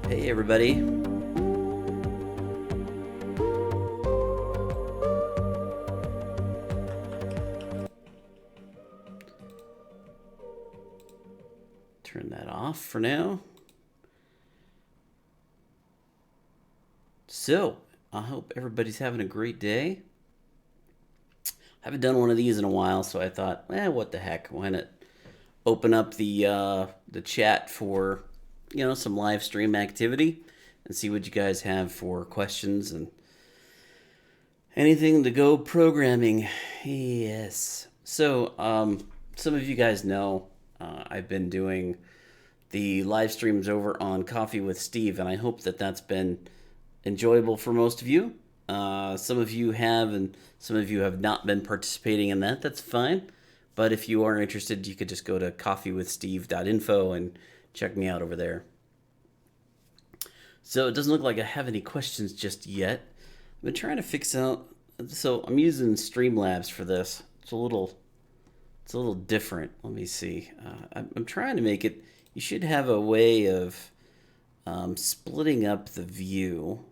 Hey everybody. Turn that off for now. So, I hope everybody's having a great day. I haven't done one of these in a while, so I thought, what the heck? Why not open up the chat for some live stream activity and see what you guys have for questions and anything to go programming. Yes. So, some of you guys know I've been doing the live streams over on Coffee with Steve, and I hope that that's been enjoyable for most of you. Some of you have, and some of you have not been participating in that. That's fine. But if you are interested, you could just go to coffeewithsteve.info and check me out over there. So it doesn't look like I have any questions just yet. I've been trying to fix out. So I'm using Streamlabs for this. It's a little different. Let me see. I'm trying to make it. You should have a way of splitting up the view.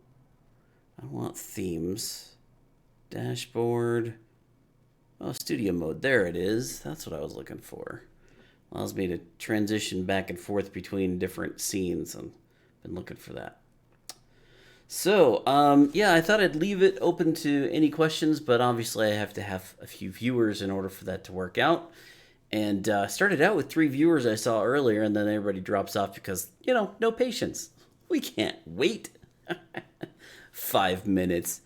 I want themes, dashboard. Oh, studio mode. There it is. That's what I was looking for. Allows me to transition back and forth between different scenes, and been looking for that. So, I thought I'd leave it open to any questions, but obviously I have to have a few viewers in order for that to work out. And started out with 3 viewers I saw earlier, and then everybody drops off because, no patience. We can't wait 5 minutes.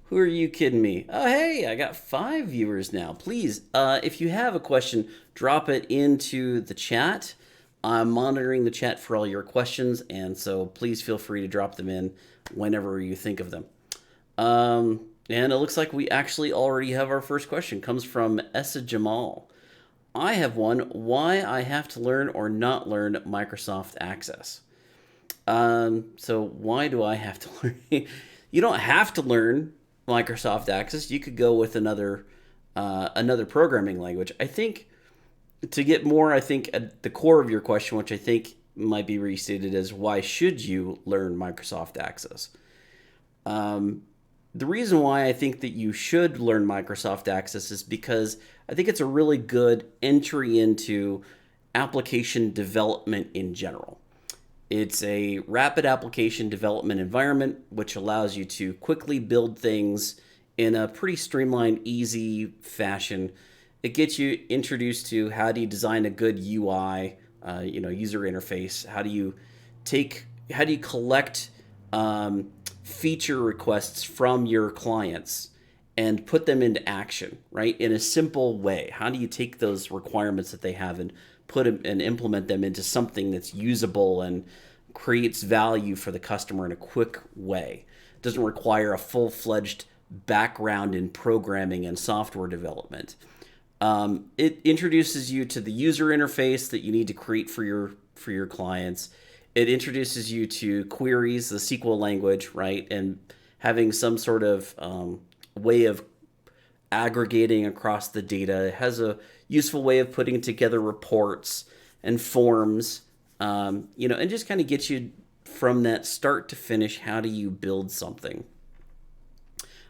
Who are you kidding me? Oh, hey, I got 5 viewers now. Please, if you have a question, drop it into the chat. I'm monitoring the chat for all your questions, and so please feel free to drop them in whenever you think of them. And it looks like we actually already have our first question. It comes from Essa Jamal. I have one. Why I have to learn or not learn Microsoft Access? So why do I have to learn? You don't have to learn Microsoft Access. You could go with another programming language. I think to get more, I think at the core of your question, which I think might be restated as why should you learn Microsoft Access? The reason why I think that you should learn Microsoft Access is because I think it's a really good entry into application development in general. It's a rapid application development environment which allows you to quickly build things in a pretty streamlined, easy fashion. It gets you introduced to how do you design a good UI, user interface. How do you collect feature requests from your clients and put them into action, right? In a simple way. How do you take those requirements that they have and put them and implement them into something that's usable and creates value for the customer in a quick way? It doesn't require a full-fledged background in programming and software development. It introduces you to the user interface that you need to create for your clients. It introduces you to queries, the SQL language, right? And having some sort of way of aggregating across the data. It has a useful way of putting together reports and forms, and just kind of gets you from that start to finish. How do you build something?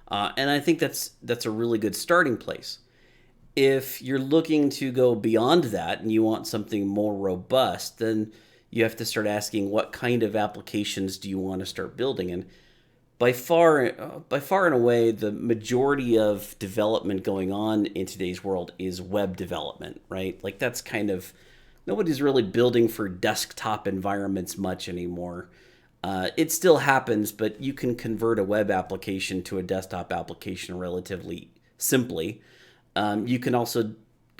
And I think that's a really good starting place. If you're looking to go beyond that and you want something more robust, then you have to start asking what kind of applications do you want to start building. And by far and away, the majority of development going on in today's world is web development, right? Like that's kind of, nobody's really building for desktop environments much anymore. It still happens, but you can convert a web application to a desktop application relatively simply. You can also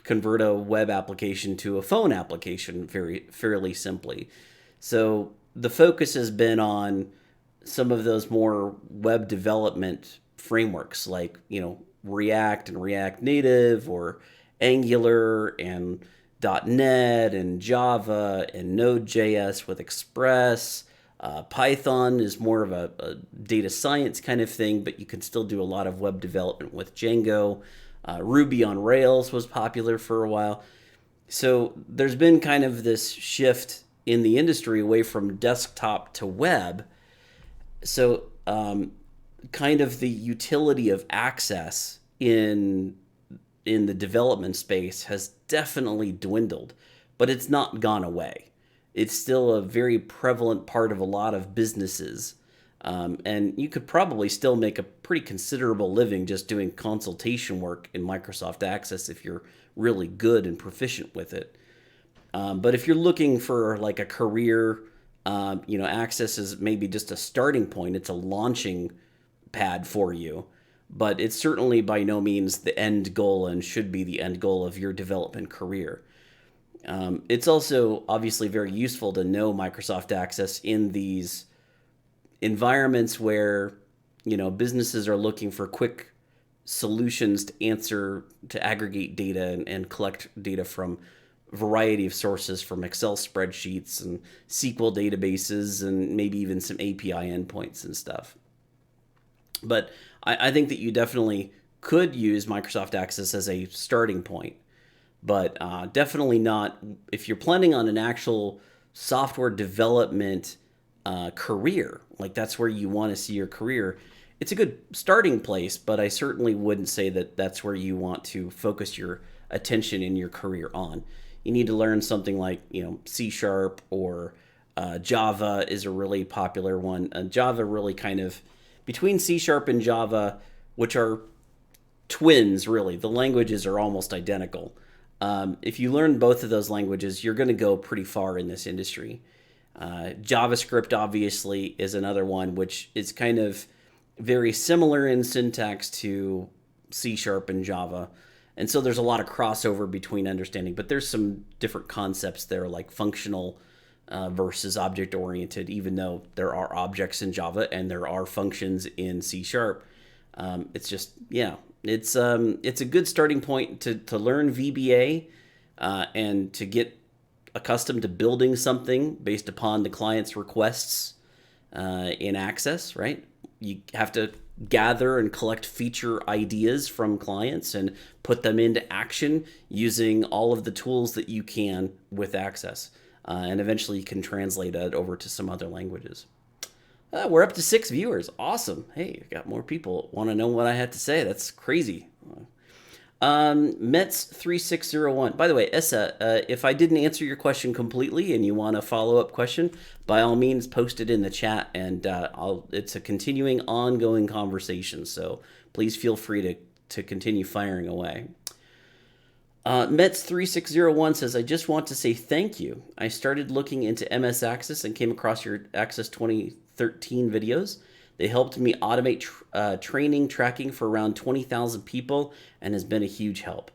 convert a web application to a phone application fairly simply. So the focus has been on some of those more web development frameworks like, React and React Native or Angular and .NET and Java and Node.js with Express. Python is more of a data science kind of thing, but you can still do a lot of web development with Django. Ruby on Rails was popular for a while. So there's been kind of this shift in the industry away from desktop to web. So kind of the utility of access in the development space has definitely dwindled, but it's not gone away. It's still a very prevalent part of a lot of businesses. And you could probably still make a pretty considerable living just doing consultation work in Microsoft Access if you're really good and proficient with it. But if you're looking for like a career, Access is maybe just a starting point. It's a launching pad for you, but it's certainly by no means the end goal and should be the end goal of your development career. It's also obviously very useful to know Microsoft Access in these environments where, businesses are looking for quick solutions to aggregate data and collect data from a variety of sources, from Excel spreadsheets and SQL databases and maybe even some API endpoints and stuff. But I think that you definitely could use Microsoft Access as a starting point, but definitely not if you're planning on an actual software development career. Like that's where you want to see your career. It's a good starting place, but I certainly wouldn't say that that's where you want to focus your attention in your career on. You need to learn something like C# or Java is a really popular one. Java really kind of between C# and Java, which are twins really. The languages are almost identical. If you learn both of those languages, you're going to go pretty far in this industry. JavaScript obviously is another one, which is kind of very similar in syntax to C# and Java. And so there's a lot of crossover between understanding, but there's some different concepts there, like functional versus object-oriented, even though there are objects in Java and there are functions in C#. It's just, it's a good starting point to learn VBA and to get accustomed to building something based upon the client's requests in Access, right? You have to gather and collect feature ideas from clients and put them into action using all of the tools that you can with Access. And eventually you can translate that over to some other languages. We're up to 6 viewers. Awesome. Hey, got more people want to know what I had to say. That's crazy. Mets3601. By the way, Essa, if I didn't answer your question completely and you want a follow-up question, by all means, post it in the chat, and it's a continuing, ongoing conversation, so please feel free to continue firing away. Mets3601 says, I just want to say thank you. I started looking into MS Access and came across your Access 2013 videos. They helped me automate training tracking for around 20,000 people and has been a huge help.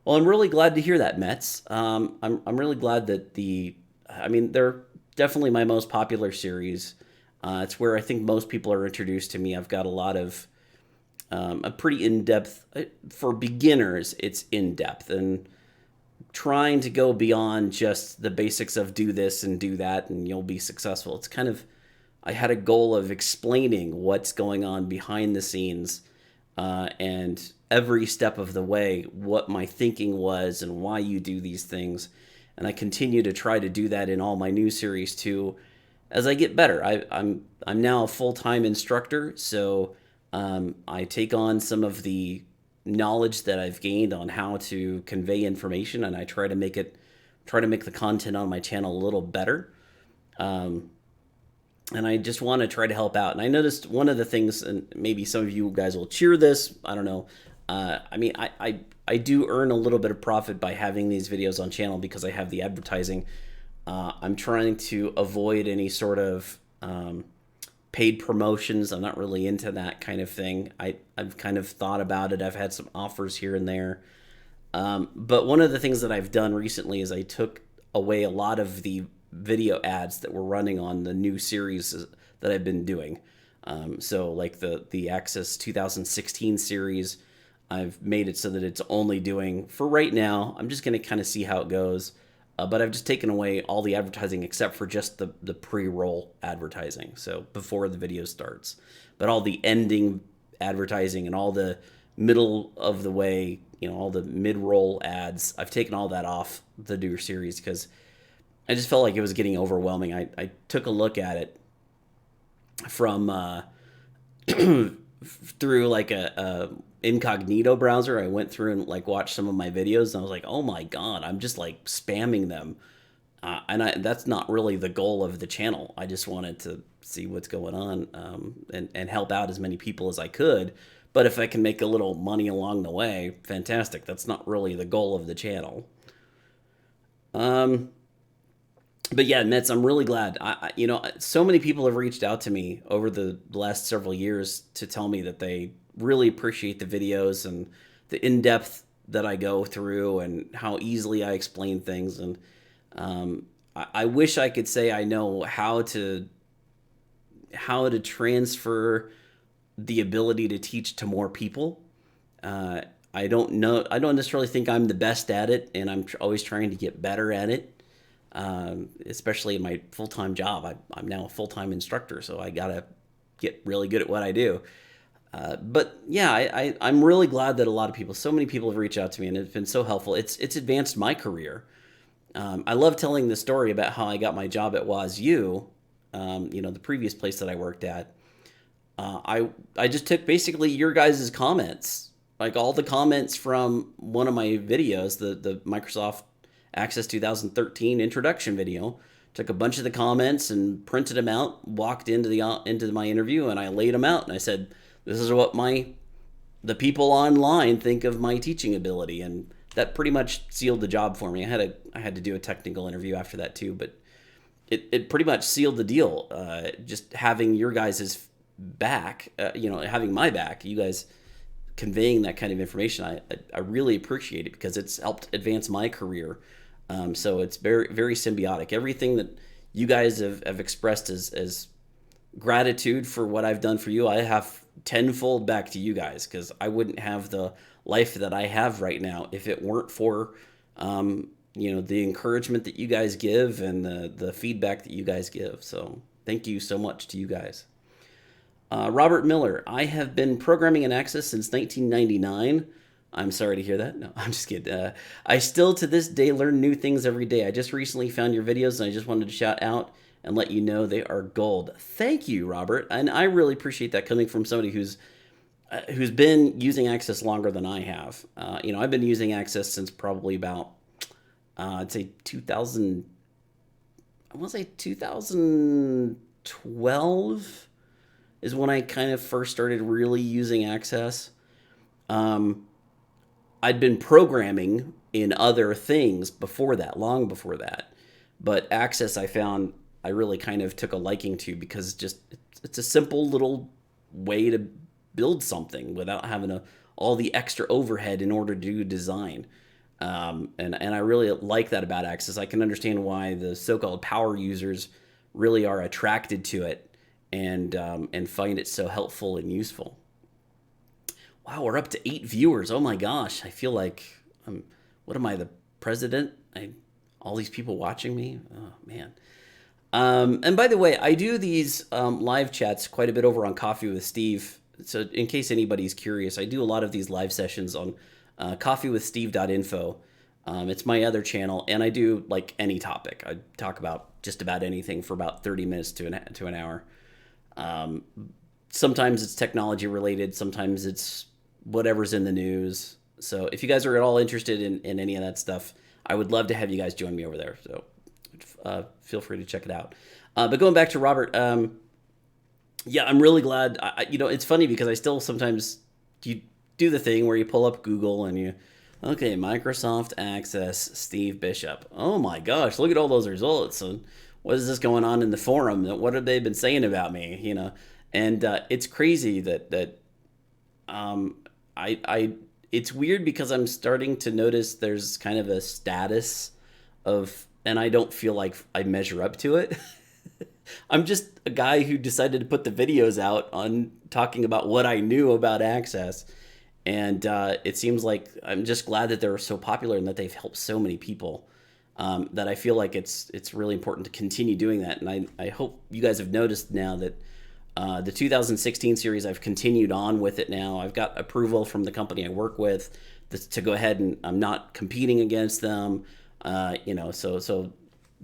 Well, I'm really glad to hear that, Mets. I'm really glad that they're definitely my most popular series. It's where I think most people are introduced to me. I've got a lot of a pretty in-depth, for beginners, it's in-depth and trying to go beyond just the basics of do this and do that and you'll be successful. It's kind of, I had a goal of explaining what's going on behind the scenes and every step of the way, what my thinking was and why you do these things. And I continue to try to do that in all my new series too, as I get better. I'm now a full-time instructor, so I take on some of the knowledge that I've gained on how to convey information, and I try to make the content on my channel a little better. And I just want to try to help out. And I noticed one of the things, and maybe some of you guys will cheer this, I don't know. I do earn a little bit of profit by having these videos on channel because I have the advertising. I'm trying to avoid any sort of paid promotions. I'm not really into that kind of thing. I've kind of thought about it. I've had some offers here and there. But one of the things that I've done recently is I took away a lot of the video ads that were running on the new series that I've been doing. So like the Access 2016 series, I've made it so that it's only doing, for right now, I'm just going to kind of see how it goes. But I've just taken away all the advertising except for just the pre-roll advertising, so before the video starts. But all the ending advertising and all the middle of the way, all the mid-roll ads, I've taken all that off the new series because I just felt like it was getting overwhelming. I took a look at it from through like a incognito browser. I went through and like watched some of my videos, and I was like, oh my god, I'm just like spamming them. That's not really the goal of the channel. I just wanted to see what's going on, and help out as many people as I could. But if I can make a little money along the way, fantastic. That's not really the goal of the channel. Um, but yeah, Mets, I'm really glad. So many people have reached out to me over the last several years to tell me that they really appreciate the videos and the in depth that I go through and how easily I explain things. And I wish I could say I know how to transfer the ability to teach to more people. Uh, I don't know. I don't necessarily think I'm the best at it, and I'm always trying to get better at it. Especially in my full time job, I'm now a full time instructor, so I gotta get really good at what I do. But yeah, I'm really glad that a lot of people, so many people have reached out to me, and it's been so helpful. It's advanced my career. I love telling the story about how I got my job at WazU, the previous place that I worked at. I just took basically your guys' comments, like all the comments from one of my videos, the Microsoft Access 2013 introduction video. Took a bunch of the comments and printed them out. Walked into my interview and I laid them out and I said, "This is what the people online think of my teaching ability," and that pretty much sealed the job for me. I had to do a technical interview after that too, but it pretty much sealed the deal. Just having your guys' back, having my back, you guys conveying that kind of information, I really appreciate it because it's helped advance my career. So it's very, very symbiotic. Everything that you guys have expressed as gratitude for what I've done for you, I have tenfold back to you guys because I wouldn't have the life that I have right now if it weren't for the encouragement that you guys give and the feedback that you guys give. So thank you so much to you guys. Robert Miller, I have been programming in Access since 1999. I'm sorry to hear that. No, I'm just kidding. I still to this day learn new things every day. I just recently found your videos and I just wanted to shout out and let you know they are gold. Thank you, Robert. And I really appreciate that coming from somebody who's been using Access longer than I have. I've been using Access since probably about, I'd say 2000, I want to say 2012 is when I kind of first started really using Access. I'd been programming in other things before that, long before that. But Access I found I really kind of took a liking to because it's a simple little way to build something without having all the extra overhead in order to do design. And I really like that about Access. I can understand why the so-called power users really are attracted to it and find it so helpful and useful. Wow, we're up to 8 viewers. Oh my gosh, I feel like what am I, the president? All these people watching me. Oh man. And by the way, I do these live chats quite a bit over on Coffee with Steve. So in case anybody's curious, I do a lot of these live sessions on coffeewithsteve.info. It's my other channel, and I do like any topic. I talk about just about anything for about 30 minutes to an hour. Sometimes it's technology related. Sometimes it's whatever's in the news. So if you guys are at all interested in any of that stuff, I would love to have you guys join me over there. So feel free to check it out. But going back to Robert, yeah, I'm really glad. It's funny because I still sometimes you do the thing where you pull up Google and okay, Microsoft Access Steve Bishop. Oh my gosh, look at all those results. And what is this going on in the forum? What have they been saying about me? And it's crazy that it's weird because I'm starting to notice there's kind of a status and I don't feel like I measure up to it. I'm just a guy who decided to put the videos out on talking about what I knew about Access. And it seems like I'm just glad that they're so popular and that they've helped so many people, that I feel like it's really important to continue doing that. And I hope you guys have noticed now that the 2016 series, I've continued on with it now. I've got approval from the company I work with to go ahead, and I'm not competing against them. So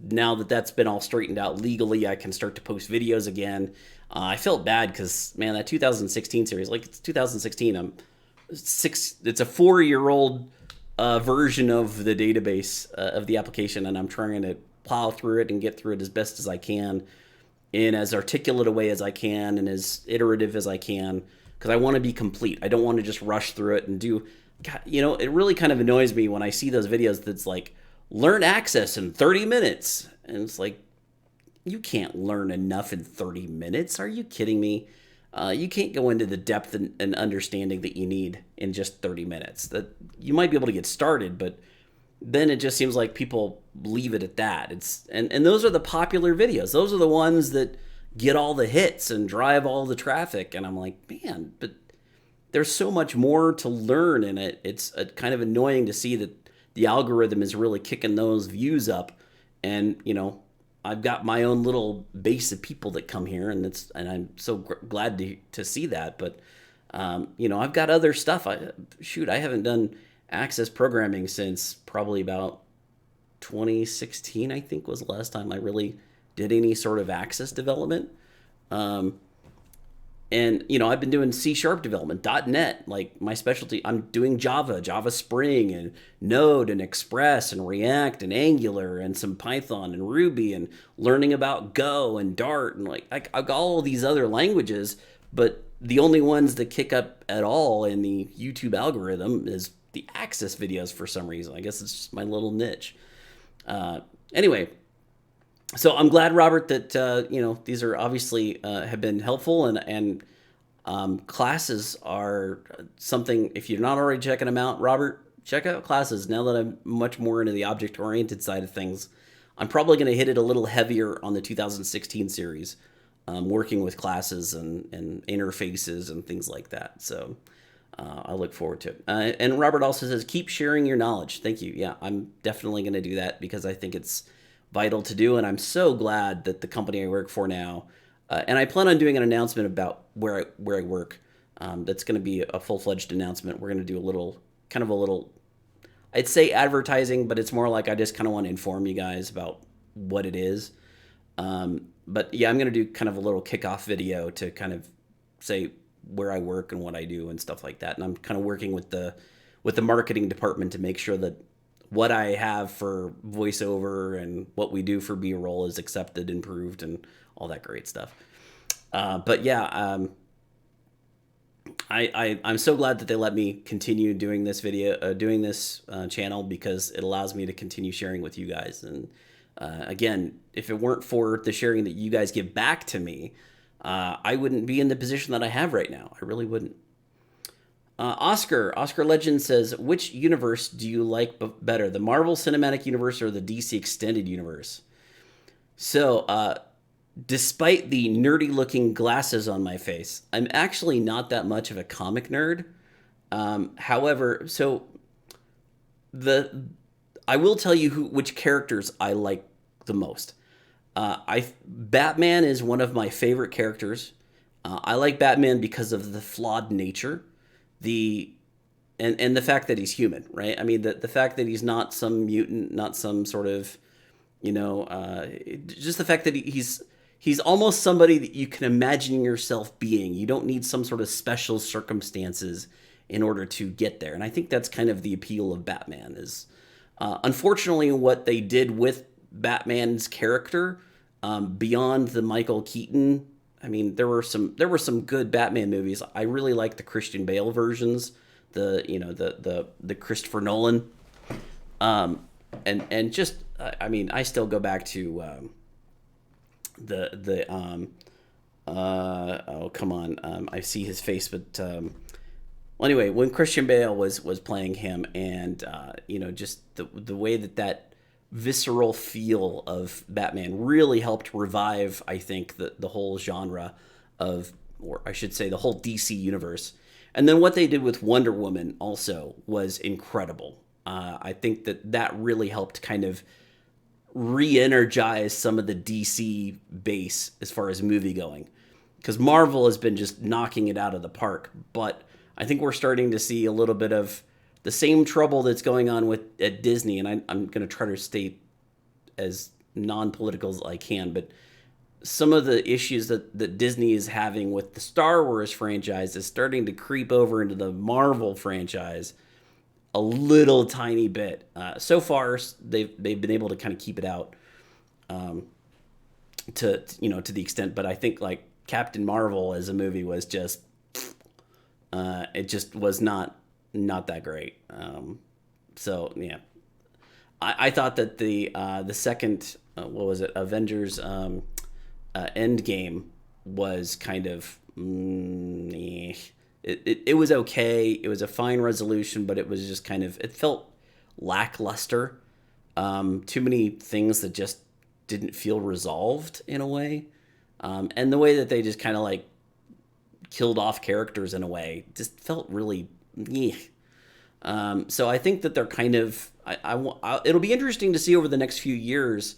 now that that's been all straightened out legally, I can start to post videos again. I felt bad because, man, that 2016 series, like, it's 2016. It's a 4-year old version of the database of the application, and I'm trying to plow through it and get through it as best as I can in as articulate a way as I can and as iterative as I can, because I want to be complete. I don't want to just rush through it and do. God, it really kind of annoys me when I see those videos that's like, learn Access in 30 minutes. And it's like, you can't learn enough in 30 minutes. Are you kidding me? You can't go into the depth and understanding that you need in just 30 minutes. That you might be able to get started, but then it just seems like people leave it at that. And those are the popular videos. Those are the ones that get all the hits and drive all the traffic. And I'm like, man, but there's so much more to learn in it. It's kind of annoying to see that the algorithm is really kicking those views up. And, I've got my own little base of people that come here, and I'm so glad to see that. But, I've got other stuff. I haven't done Access programming since probably about 2016, I think, was the last time I really did any sort of Access development. And, I've been doing C# development, .NET, like my specialty. I'm doing Java Spring, and Node, and Express, and React, and Angular, and some Python, and Ruby, and learning about Go, and Dart, and I've got all these other languages, but the only ones that kick up at all in the YouTube algorithm is the Access videos for some reason. I guess it's just my little niche. Anyway. So I'm glad, Robert, that these are obviously have been helpful, and classes are something. If you're not already checking them out, Robert, check out classes. Now that I'm much more into the object-oriented side of things, I'm probably going to hit it a little heavier on the 2016 series, working with classes and interfaces and things like that. So I look forward to it. And Robert also says, keep sharing your knowledge. Thank you. Yeah, I'm definitely going to do that because I think it's vital to do, and I'm so glad that the company I work for now, and I plan on doing an announcement about where I work. That's going to be a full-fledged announcement. We're going to do a little, I'd say advertising, but it's more like I just kind of want to inform you guys about what it is. But yeah, I'm going to do kind of a little kickoff video to kind of say where I work and what I do and stuff like that. And I'm kind of working with the marketing department to make sure that what I have for voiceover and what we do for B-roll is accepted, improved, and all that great stuff. But yeah, I'm so glad that they let me continue doing this channel, because it allows me to continue sharing with you guys. And again, if it weren't for the sharing that you guys give back to me, I wouldn't be in the position that I have right now. I really wouldn't. Oscar Legend says, which universe do you like better, the Marvel Cinematic Universe or the DC Extended Universe? So, despite the nerdy-looking glasses on my face, I'm actually not that much of a comic nerd. However, so I will tell you which characters I like the most. Batman is one of my favorite characters. I like Batman because of the flawed nature. And the fact that he's human, right? I mean, the fact that he's not some mutant, not some sort of, just the fact that he's almost somebody that you can imagine yourself being. You don't need some sort of special circumstances in order to get there. And I think that's kind of the appeal of Batman is, unfortunately, what they did with Batman's character, beyond the Michael Keaton. I mean, there were some good Batman movies. I really like the Christian Bale versions, the Christopher Nolan, and just I mean, I still go back to oh, come on, I see his face, but well, anyway, when Christian Bale was playing him, and just the way that visceral feel of Batman really helped revive, I think, the whole genre of, or I should say, the whole DC universe. And then what they did with Wonder Woman also was incredible. I think that really helped kind of re-energize some of the DC base as far as movie going, because Marvel has been just knocking it out of the park. But I think we're starting to see a little bit of the same trouble that's going on at Disney, and I'm going to try to stay as non-political as I can, but some of the issues that Disney is having with the Star Wars franchise is starting to creep over into the Marvel franchise a little tiny bit. So far, they've been able to kind of keep it out to the extent, but I think like Captain Marvel as a movie was just it just was not that great. So yeah, I thought that the second what was it, Avengers Endgame was kind of it was okay. It was a fine resolution, but it was just kind of, it felt lackluster. Too many things that just didn't feel resolved in a way, and the way that they just kind of like killed off characters in a way just felt really. Eh. So I think that they're kind of. It'll be interesting to see over the next few years.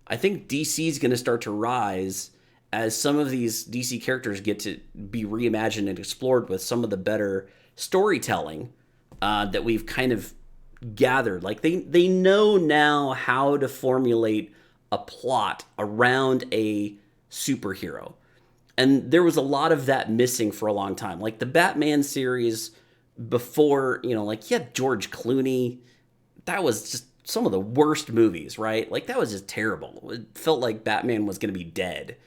I think DC is going to start to rise as some of these DC characters get to be reimagined and explored with some of the better storytelling that we've kind of gathered. Like they know now how to formulate a plot around a superhero. And there was a lot of that missing for a long time. Like the Batman series before, like you had George Clooney. That was just some of the worst movies, right? Like that was just terrible. It felt like Batman was going to be dead.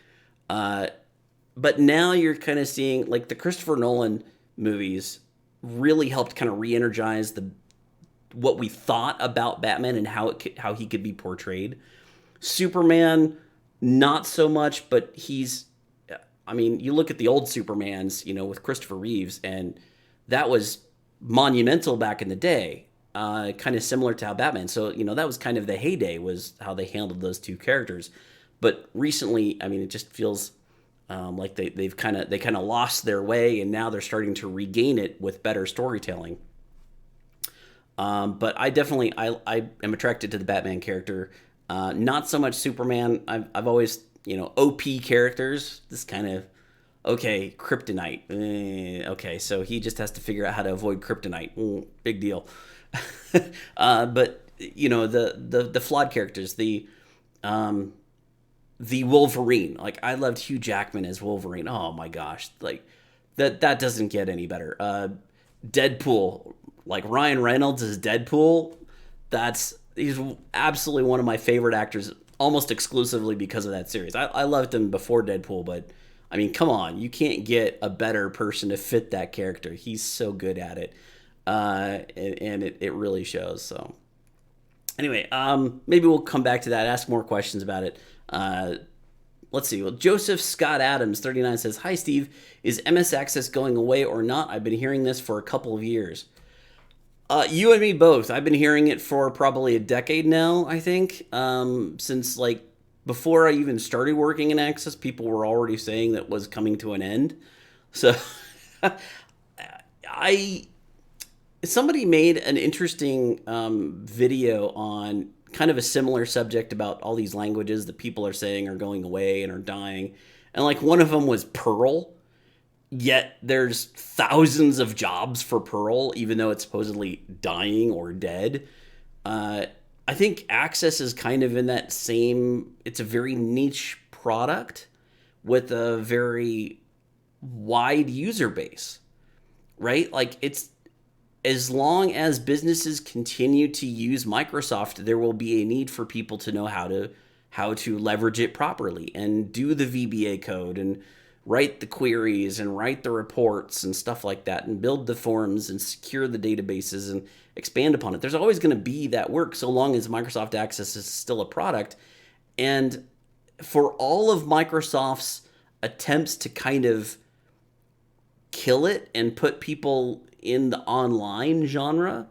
But now you're kind of seeing like the Christopher Nolan movies really helped kind of re-energize what we thought about Batman and how he could be portrayed. Superman, not so much, but you look at the old Supermans, with Christopher Reeves, and that was monumental back in the day, kind of similar to how Batman. So, that was kind of the heyday, was how they handled those two characters. But recently, it just feels like they kind of lost their way, and now they're starting to regain it with better storytelling. But I definitely I am attracted to the Batman character. Not so much Superman. I've always OP characters. This kind of okay, kryptonite. Okay, so he just has to figure out how to avoid kryptonite. Big deal. But the flawed characters, the Wolverine. Like I loved Hugh Jackman as Wolverine. Oh my gosh, like that doesn't get any better. Deadpool, like Ryan Reynolds as Deadpool. He's absolutely one of my favorite actors, almost exclusively because of that series. I loved him before Deadpool, but come on, you can't get a better person to fit that character. He's so good at it, and it really shows. So anyway, maybe we'll come back to that, ask more questions about it. Let's see. Well, Joseph Scott Adams, 39, says, "Hi, Steve. Is MS Access going away or not? I've been hearing this for a couple of years." You and me both. I've been hearing it for probably a decade now, I think. Since, like, before I even started working in Access, people were already saying that was coming to an end. So, somebody made an interesting video on kind of a similar subject about all these languages that people are saying are going away and are dying. And like one of them was Perl, yet there's thousands of jobs for Perl, even though it's supposedly dying or dead. I think Access is kind of in that same, it's a very niche product with a very wide user base, right? Like it's, as long as businesses continue to use Microsoft, there will be a need for people to know how to leverage it properly and do the VBA code and write the queries and write the reports and stuff like that and build the forms and secure the databases and expand upon it. There's always going to be that work so long as Microsoft Access is still a product. And for all of Microsoft's attempts to kind of kill it and put people in the online genre,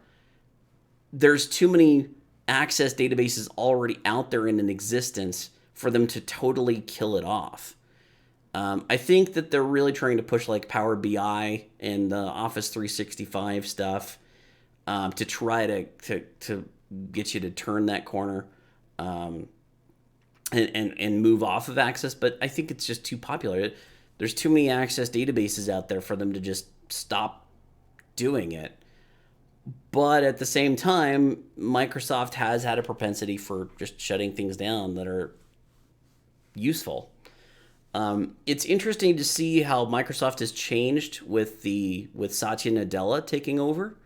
there's too many Access databases already out there in existence for them to totally kill it off. I think that they're really trying to push like Power BI and the Office 365 stuff to try to get you to turn that corner and move off of Access. But I think it's just too popular. There's too many Access databases out there for them to just stop doing it. But at the same time, Microsoft has had a propensity for just shutting things down that are useful. It's interesting to see how Microsoft has changed with Satya Nadella taking over,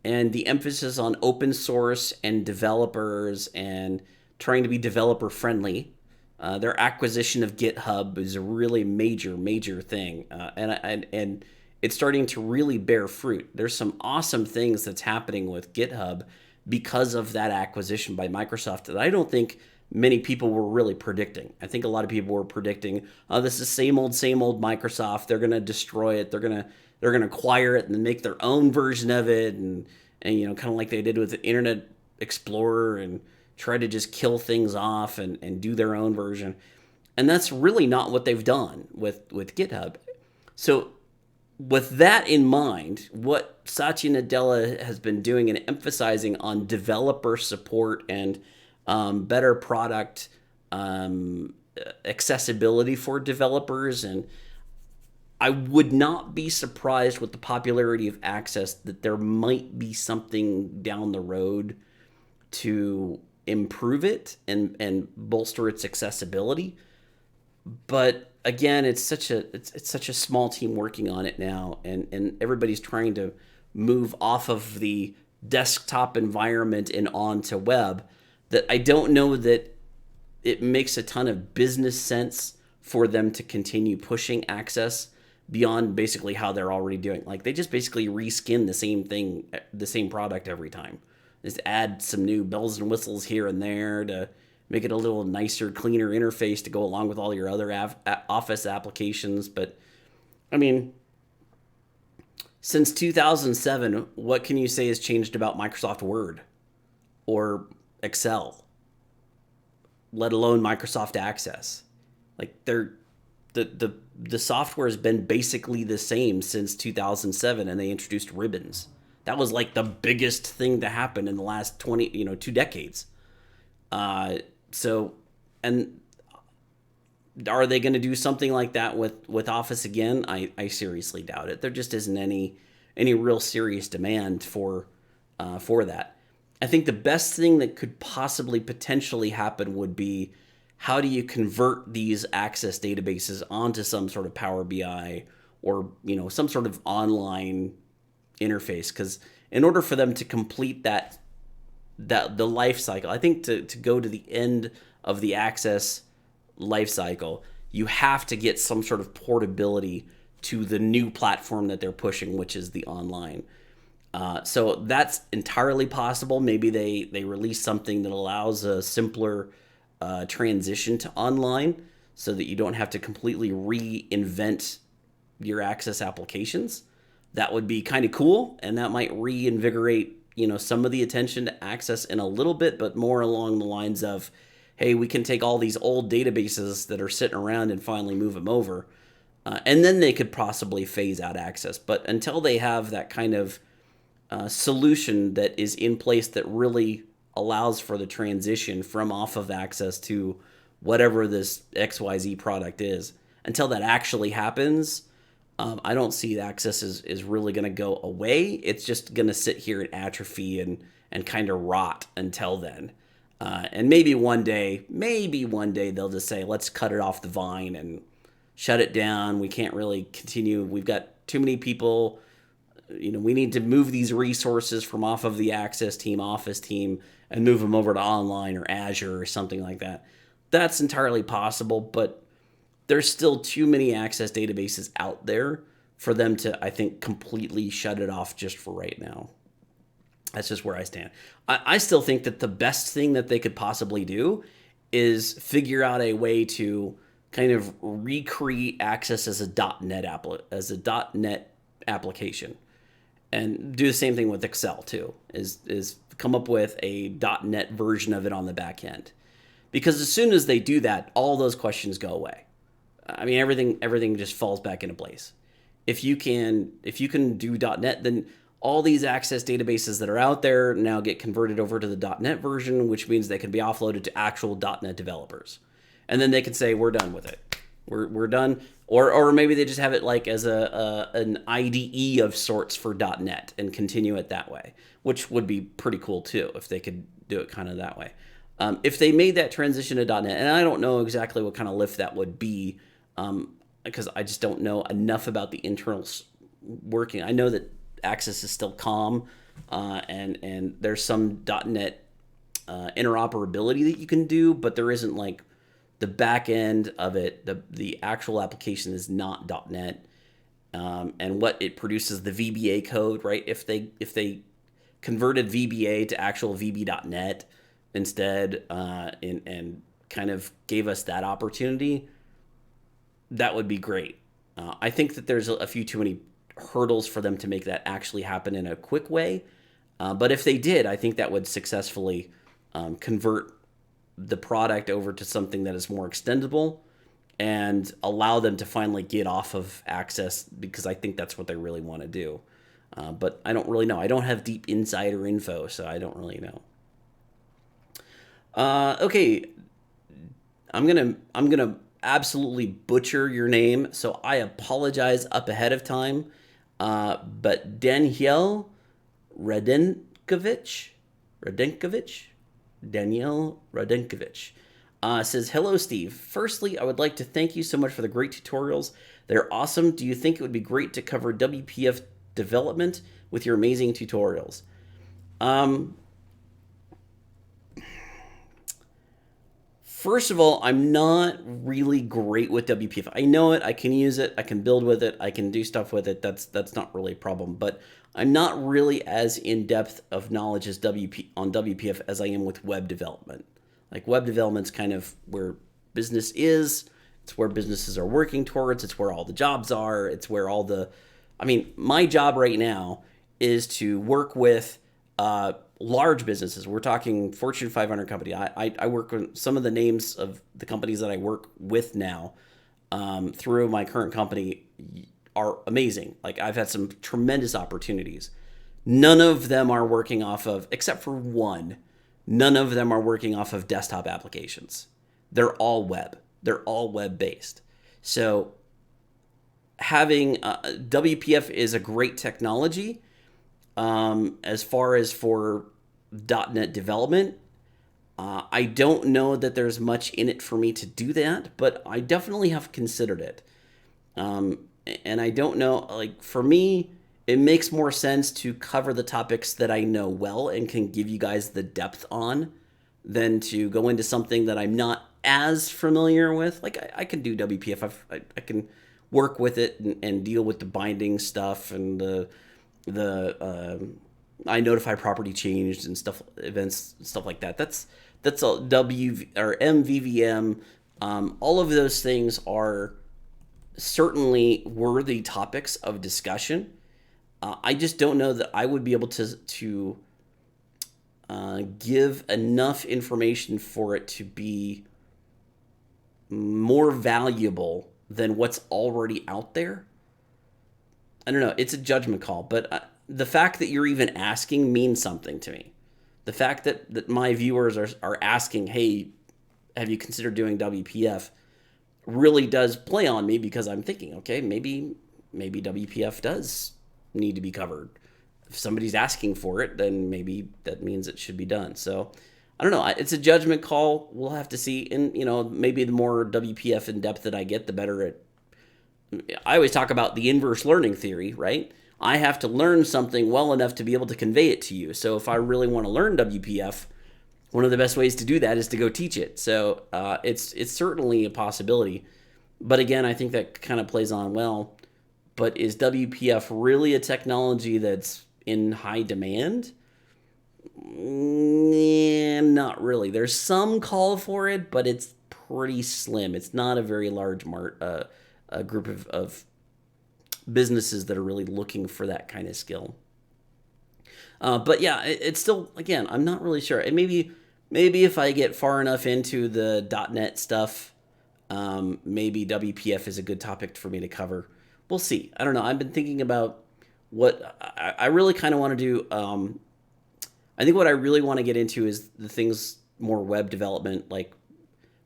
and the emphasis on open source and developers and trying to be developer friendly. Their acquisition of GitHub is a really major thing, and it's starting to really bear fruit. There's some awesome things that's happening with GitHub because of that acquisition by Microsoft that I don't think many people were really predicting. I think a lot of people were predicting, oh, this is same old Microsoft. They're gonna destroy it. They're gonna acquire it and then make their own version of it, and kind of like they did with the Internet Explorer, and try to just kill things off and do their own version. And that's really not what they've done with GitHub. So with that in mind, what Satya Nadella has been doing and emphasizing on developer support and better product accessibility for developers, and I would not be surprised with the popularity of Access that there might be something down the road to improve it and bolster its accessibility. But again, it's such a small team working on it now, and everybody's trying to move off of the desktop environment and onto web, that I don't know that it makes a ton of business sense for them to continue pushing Access beyond basically how they're already doing. Like, they just basically reskin the same thing, the same product every time. Just add some new bells and whistles here and there to make it a little nicer, cleaner interface to go along with all your other Office applications. But I mean, since 2007, what can you say has changed about Microsoft Word or Excel, let alone Microsoft Access? Like, the software has been basically the same since 2007, and they introduced ribbons. That was like the biggest thing to happen in the last 2 decades. So, and are they going to do something like that with Office again? I seriously doubt it. There just isn't any real serious demand for that. I think the best thing that could possibly potentially happen would be, how do you convert these Access databases onto some sort of Power BI or some sort of online interface? Because in order for them to complete that the life cycle, I think to go to the end of the Access life cycle, you have to get some sort of portability to the new platform that they're pushing, which is the online. So that's entirely possible. Maybe they release something that allows a simpler transition to online, so that you don't have to completely reinvent your Access applications. That would be kind of cool, and that might reinvigorate some of the attention to Access in a little bit, but more along the lines of, hey, we can take all these old databases that are sitting around and finally move them over, and then they could possibly phase out Access. But until they have that kind of solution that is in place that really allows for the transition from off of Access to whatever this XYZ product is, until that actually happens, I don't see Access is really going to go away. It's just going to sit here and atrophy and kind of rot until then. And maybe one day they'll just say, let's cut it off the vine and shut it down. We can't really continue. We've got too many people. We need to move these resources from off of the Access team, Office team, and move them over to online or Azure or something like that. That's entirely possible, but there's still too many Access databases out there for them to, I think, completely shut it off just for right now. That's just where I stand. I still think that the best thing that they could possibly do is figure out a way to kind of recreate Access as a .NET application, and do the same thing with Excel too. Is come up with a .NET version of it on the back end, because as soon as they do that, all those questions go away. I mean, everything just falls back into place. If you can do .NET, then all these Access databases that are out there now get converted over to the .NET version, which means they can be offloaded to actual .NET developers. And then they can say, we're done with it. We're done. or maybe they just have it like as an IDE of sorts for .NET and continue it that way, which would be pretty cool too if they could do it kind of that way. If they made that transition to .NET, and I don't know exactly what kind of lift that would be, because I just don't know enough about the internals working. I know that Access is still COM, and there's some .NET interoperability that you can do, but there isn't like the back end of it. The actual application is not .NET, and what it produces, the VBA code, right? If they converted VBA to actual VB.NET instead, and kind of gave us that opportunity, that would be great. I think that there's a few too many hurdles for them to make that actually happen in a quick way. But if they did, I think that would successfully convert the product over to something that is more extendable and allow them to finally get off of Access, because I think that's what they really want to do. But I don't really know. I don't have deep insider info, so I don't really know. Okay, I'm gonna absolutely butcher your name, so I apologize up ahead of time. But Daniel Radenkovich, Danielle Radenkovich, says, "Hello, Steve. Firstly, I would like to thank you so much for the great tutorials. They're awesome. Do you think it would be great to cover WPF development with your amazing tutorials?" First of all, I'm not really great with WPF. I know it, I can use it, I can build with it, I can do stuff with it. That's not really a problem. But I'm not really as in depth of knowledge as on WPF as I am with web development. Like, web development's kind of where business is. It's where businesses are working towards. It's where all the jobs are. It's where all the, I mean, my job right now is to work with large businesses. We're talking Fortune 500 company. I work with some of the names of the companies that I work with now, through my current company, are amazing. Like, I've had some tremendous opportunities. None of them are working off of, except for one, none of them are working off of desktop applications. They're all web. They're all web based. So having WPF is a great technology. As far as for .NET development, I don't know that there's much in it for me to do that, but I definitely have considered it. And I don't know, like, for me, it makes more sense to cover the topics that I know well and can give you guys the depth on than to go into something that I'm not as familiar with. Like, I can do WPF. I can work with it and deal with the binding stuff and the I notify property changed and stuff, events, stuff like that. That's a W or MVVM. All of those things are certainly worthy topics of discussion. I just don't know that I would be able to give enough information for it to be more valuable than what's already out there. I don't know. It's a judgment call, but the fact that you're even asking means something to me. The fact that my viewers are asking, hey, have you considered doing WPF, really does play on me, because I'm thinking, okay, maybe WPF does need to be covered. If somebody's asking for it, then maybe that means it should be done. So I don't know. It's a judgment call. We'll have to see. And, maybe the more WPF in depth that I get, the better it. I always talk about the inverse learning theory, right? I have to learn something well enough to be able to convey it to you. So if I really want to learn WPF, one of the best ways to do that is to go teach it. So it's certainly a possibility. But again, I think that kind of plays on, well, but is WPF really a technology that's in high demand? Not really. There's some call for it, but it's pretty slim. It's not a very large a group of businesses that are really looking for that kind of skill. But yeah, it's still, again, I'm not really sure. And maybe if I get far enough into the .NET stuff, maybe WPF is a good topic for me to cover. We'll see. I don't know. I've been thinking about what I really kind of want to do. I think what I really want to get into is the things more web development, like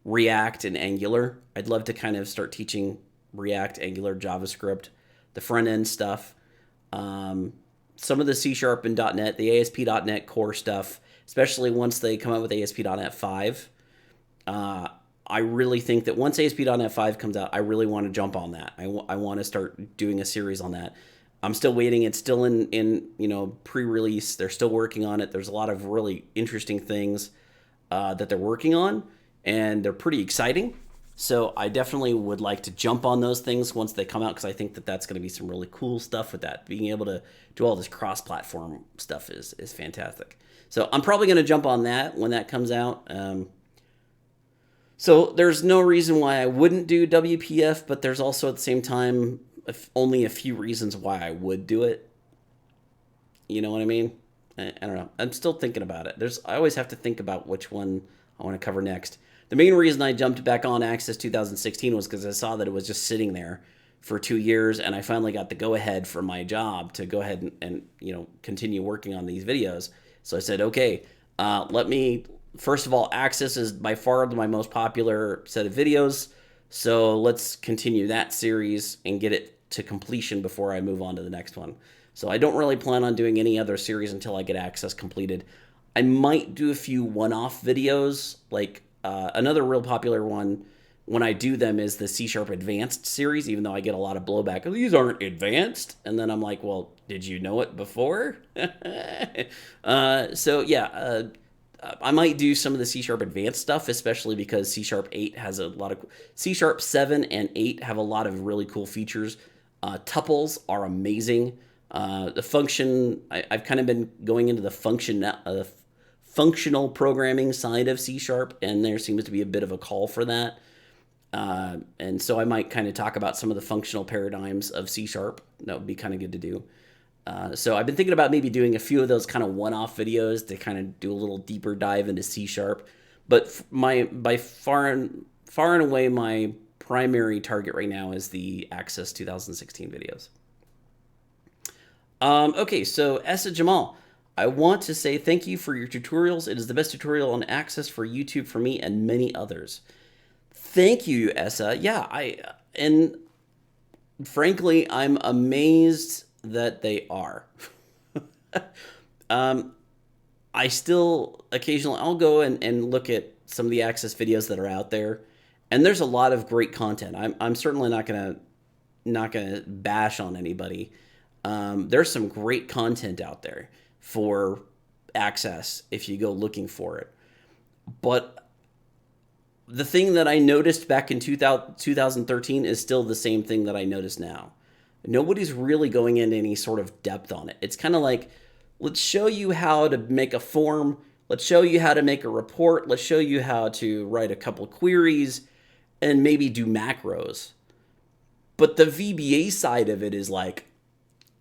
React and Angular. I'd love to kind of start teaching React, Angular, JavaScript, the front end stuff, some of the C# and .NET, the ASP.NET Core stuff, especially once they come out with ASP.NET 5. I really think that once ASP.NET 5 comes out, I really want to jump on that. I want to start doing a series on that. I'm still waiting. It's still in pre-release. They're still working on it. There's a lot of really interesting things that they're working on, and they're pretty exciting. So I definitely would like to jump on those things once they come out, because I think that that's going to be some really cool stuff with that. Being able to do all this cross-platform stuff is fantastic. So I'm probably going to jump on that when that comes out. So there's no reason why I wouldn't do WPF, but there's also at the same time only a few reasons why I would do it. You know what I mean? I don't know. I'm still thinking about it. I always have to think about which one I want to cover next. The main reason I jumped back on Access 2016 was because I saw that it was just sitting there for 2 years, and I finally got the go-ahead from my job to go ahead and continue working on these videos. So I said, okay, let me, first of all, Access is by far my most popular set of videos, so let's continue that series and get it to completion before I move on to the next one. So I don't really plan on doing any other series until I get Access completed. I might do a few one-off videos, like another real popular one when I do them is the C# Advanced series, even though I get a lot of blowback. These aren't advanced. And then I'm like, well, did you know it before? So yeah, I might do some of the C# Advanced stuff, especially because C# 8 has a lot of... C# 7 and 8 have a lot of really cool features. Tuples are amazing. The function... I've kind of been going into the functional programming side of C#, and there seems to be a bit of a call for that. And so I might kind of talk about some of the functional paradigms of C#. That would be kind of good to do. So I've been thinking about maybe doing a few of those kind of one-off videos to kind of do a little deeper dive into C#. But by far and away, my primary target right now is the Access 2016 videos. Okay, so Essa Jamal, I want to say thank you for your tutorials. It is the best tutorial on Access for YouTube for me and many others. Thank you, Essa. Yeah, and frankly, I'm amazed that they are. I still occasionally, I'll go and look at some of the Access videos that are out there, and there's a lot of great content. I'm certainly not gonna bash on anybody. There's some great content out there for Access if you go looking for it. But the thing that I noticed back in 2013 is still the same thing that I notice now. Nobody's really going into any sort of depth on it. It's kind of like, let's show you how to make a form. Let's show you how to make a report. Let's show you how to write a couple queries and maybe do macros. But the VBA side of it is like,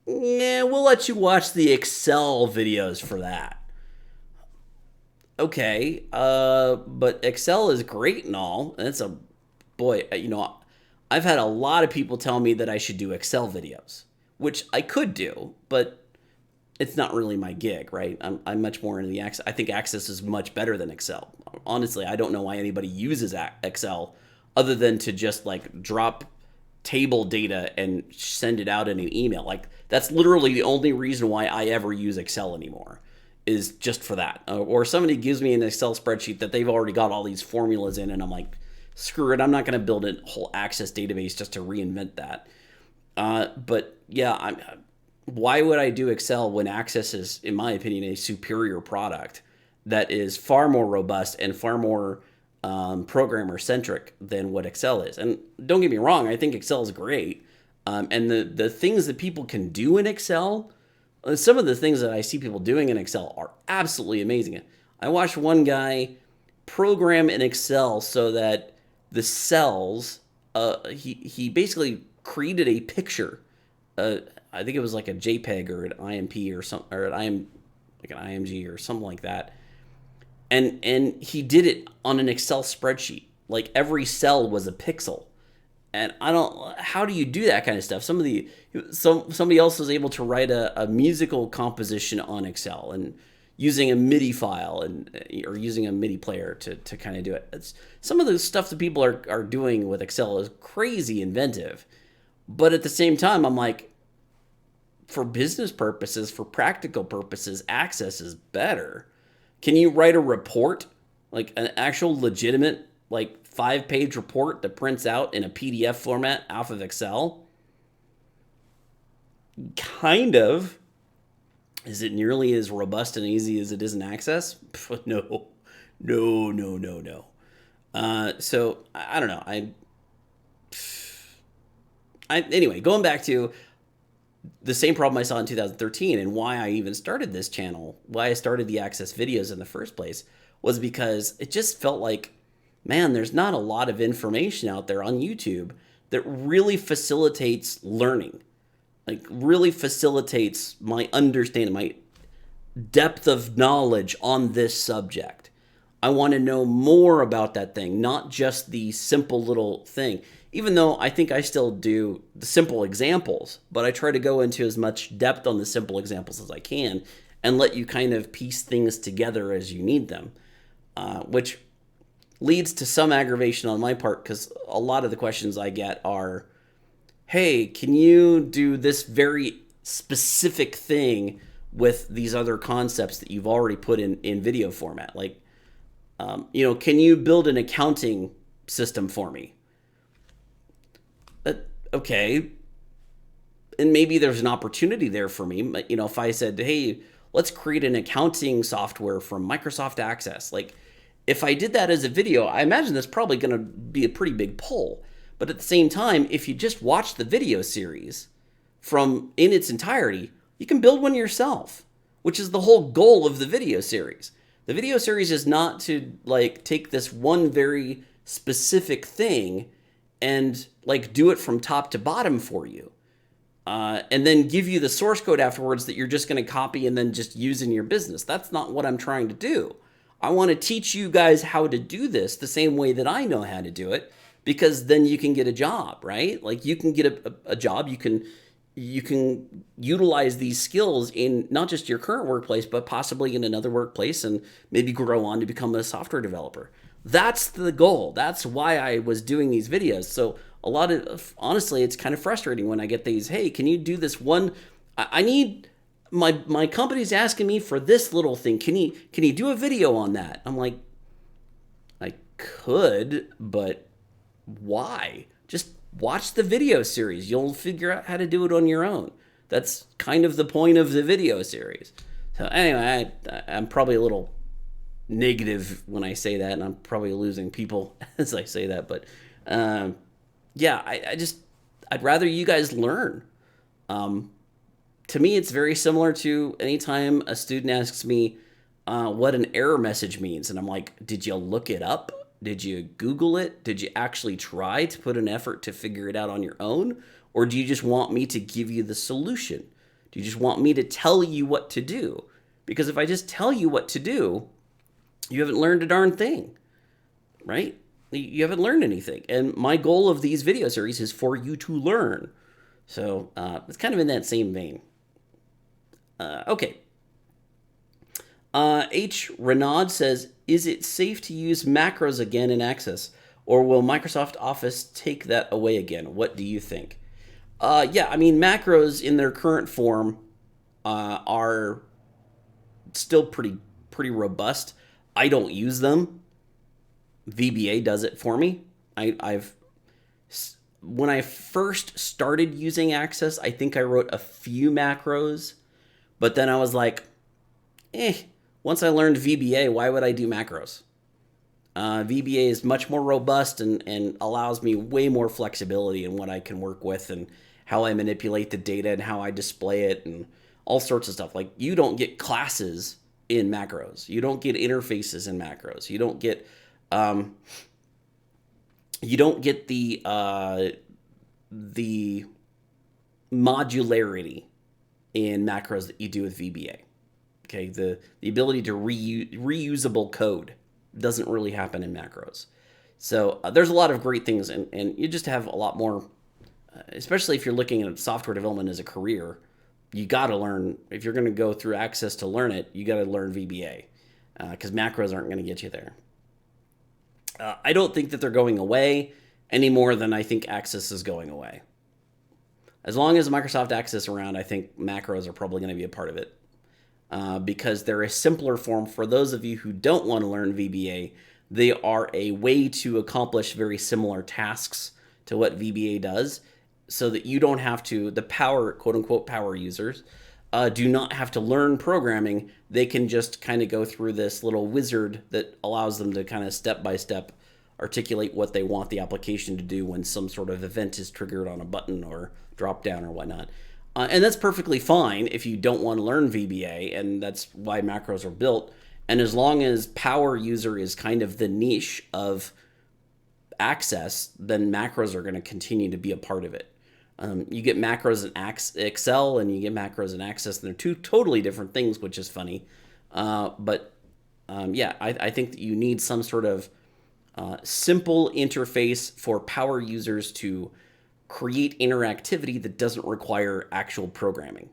yeah, we'll let you watch the Excel videos for that. Okay, but Excel is great and all. And it's boy, I've had a lot of people tell me that I should do Excel videos, which I could do, but it's not really my gig, right? I'm much more into the Access. I think Access is much better than Excel. Honestly, I don't know why anybody uses Excel other than to just like drop table data and send it out in an email. Like, that's literally the only reason why I ever use Excel anymore, is just for that. Or somebody gives me an Excel spreadsheet that they've already got all these formulas in, and I'm like, screw it, I'm not going to build a whole Access database just to reinvent that. But yeah, why would I do Excel when Access is, in my opinion, a superior product that is far more robust and far more programmer-centric than what Excel is? And don't get me wrong, I think Excel is great. And the things that people can do in Excel, some of the things that I see people doing in Excel are absolutely amazing. I watched one guy program in Excel so that the cells, he basically created a picture. I think it was like a JPEG or an IMP or something, or an IMG or something like that. And he did it on an Excel spreadsheet. Like, every cell was a pixel. And how do you do that kind of stuff? Somebody else was able to write a musical composition on Excel, and using a MIDI file or using a MIDI player to kind of do it. Some of the stuff that people are doing with Excel is crazy inventive. But at the same time, I'm like, for business purposes, for practical purposes, Access is better. Can you write a report, like an actual legitimate, like 5-page report that prints out in a PDF format off of Excel? Kind of. Is it nearly as robust and easy as it is in Access? No, no, no, no, no. So I don't know. Anyway, going back to the same problem I saw in 2013 and why I even started this channel, why I started the Access videos in the first place, was because it just felt like, man, there's not a lot of information out there on YouTube that really facilitates learning, like really facilitates my understanding, my depth of knowledge on this subject. I want to know more about that thing, not just the simple little thing. Even though I think I still do the simple examples, but I try to go into as much depth on the simple examples as I can and let you kind of piece things together as you need them, which leads to some aggravation on my part because a lot of the questions I get are, hey, can you do this very specific thing with these other concepts that you've already put in video format? Like, can you build an accounting system for me? Okay. And maybe there's an opportunity there for me. If I said, hey, let's create an accounting software from Microsoft Access. Like, if I did that as a video, I imagine that's probably going to be a pretty big pull. But at the same time, if you just watch the video series in its entirety, you can build one yourself, which is the whole goal of the video series. The video series is not to take this one very specific thing and do it from top to bottom for you, and then give you the source code afterwards that you're just going to copy and then just use in your business. That's not what I'm trying to do. I want to teach you guys how to do this the same way that I know how to do it, because then you can get a job, right? Like, you can get a job. You can utilize these skills in not just your current workplace, but possibly in another workplace and maybe grow on to become a software developer. That's the goal. That's why I was doing these videos. So honestly, it's kind of frustrating when I get these, hey, can you do this one? I need, my company's asking me for this little thing. Can you do a video on that? I'm like, I could, but why? Just watch the video series. You'll figure out how to do it on your own. That's kind of the point of the video series. So anyway, I'm probably a little negative when I say that, and I'm probably losing people as I say that. But I'd rather you guys learn. To me, it's very similar to anytime a student asks me what an error message means. And I'm like, did you look it up? Did you Google it? Did you actually try to put an effort to figure it out on your own? Or do you just want me to give you the solution? Do you just want me to tell you what to do? Because if I just tell you what to do, you haven't learned a darn thing, right? You haven't learned anything. And my goal of these video series is for you to learn. So it's kind of in that same vein. Okay. H. Renaud says, is it safe to use macros again in Access? Or will Microsoft Office take that away again? What do you think? Macros in their current form are still pretty robust. I don't use them. VBA does it for me. When I first started using Access, I think I wrote a few macros, but then I was like, once I learned VBA, why would I do macros? VBA is much more robust and allows me way more flexibility in what I can work with and how I manipulate the data and how I display it and all sorts of stuff. Like, you don't get classes in macros. You don't get interfaces in macros. You don't get the modularity in macros that you do with VBA. Okay, the ability to reusable code doesn't really happen in macros. So there's a lot of great things, and you just have a lot more, especially if you're looking at software development as a career. you got to learn, if you're going to go through Access to learn it, you got to learn VBA, because macros aren't going to get you there. I don't think that they're going away any more than I think Access is going away. As long as Microsoft Access is around, I think macros are probably going to be a part of it, because they're a simpler form. For those of you who don't want to learn VBA, they are a way to accomplish very similar tasks to what VBA does, so that you don't have to, the power, quote unquote, power users, do not have to learn programming. They can just kind of go through this little wizard that allows them to kind of step by step articulate what they want the application to do when some sort of event is triggered on a button or drop down or whatnot. And that's perfectly fine if you don't want to learn VBA, and that's why macros are built. And as long as power user is kind of the niche of Access, then macros are going to continue to be a part of it. You get macros in Excel and you get macros in Access, and they're two totally different things, which is funny. But I think that you need some sort of simple interface for power users to create interactivity that doesn't require actual programming.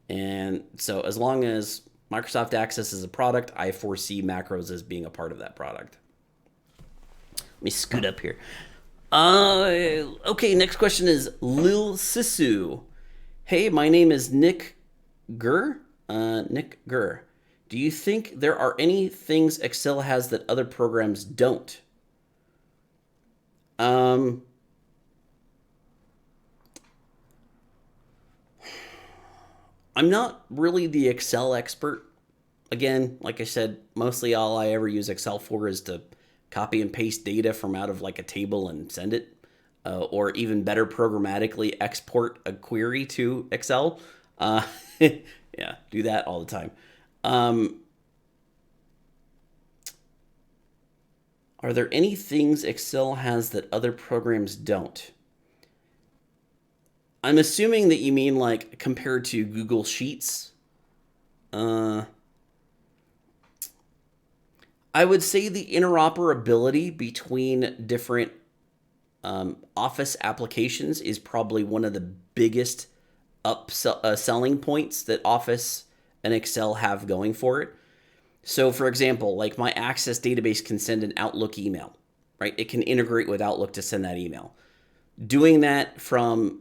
And so as long as Microsoft Access is a product, I foresee macros as being a part of that product. Let me scoot up here. Okay, next question is Lil Sisu. Hey, my name is Nick Gurr. Nick Gurr. Do you think there are any things Excel has that other programs don't? I'm not really the Excel expert. Again, like I said, mostly all I ever use Excel for is to copy and paste data from out of like a table and send it, or even better, programmatically export a query to Excel. Yeah, do that all the time. Are there any things Excel has that other programs don't? I'm assuming that you mean like compared to Google Sheets. I would say the interoperability between different Office applications is probably one of the biggest selling points that Office and Excel have going for it. So, for example, like my Access database can send an Outlook email, right? It can integrate with Outlook to send that email. Doing that from,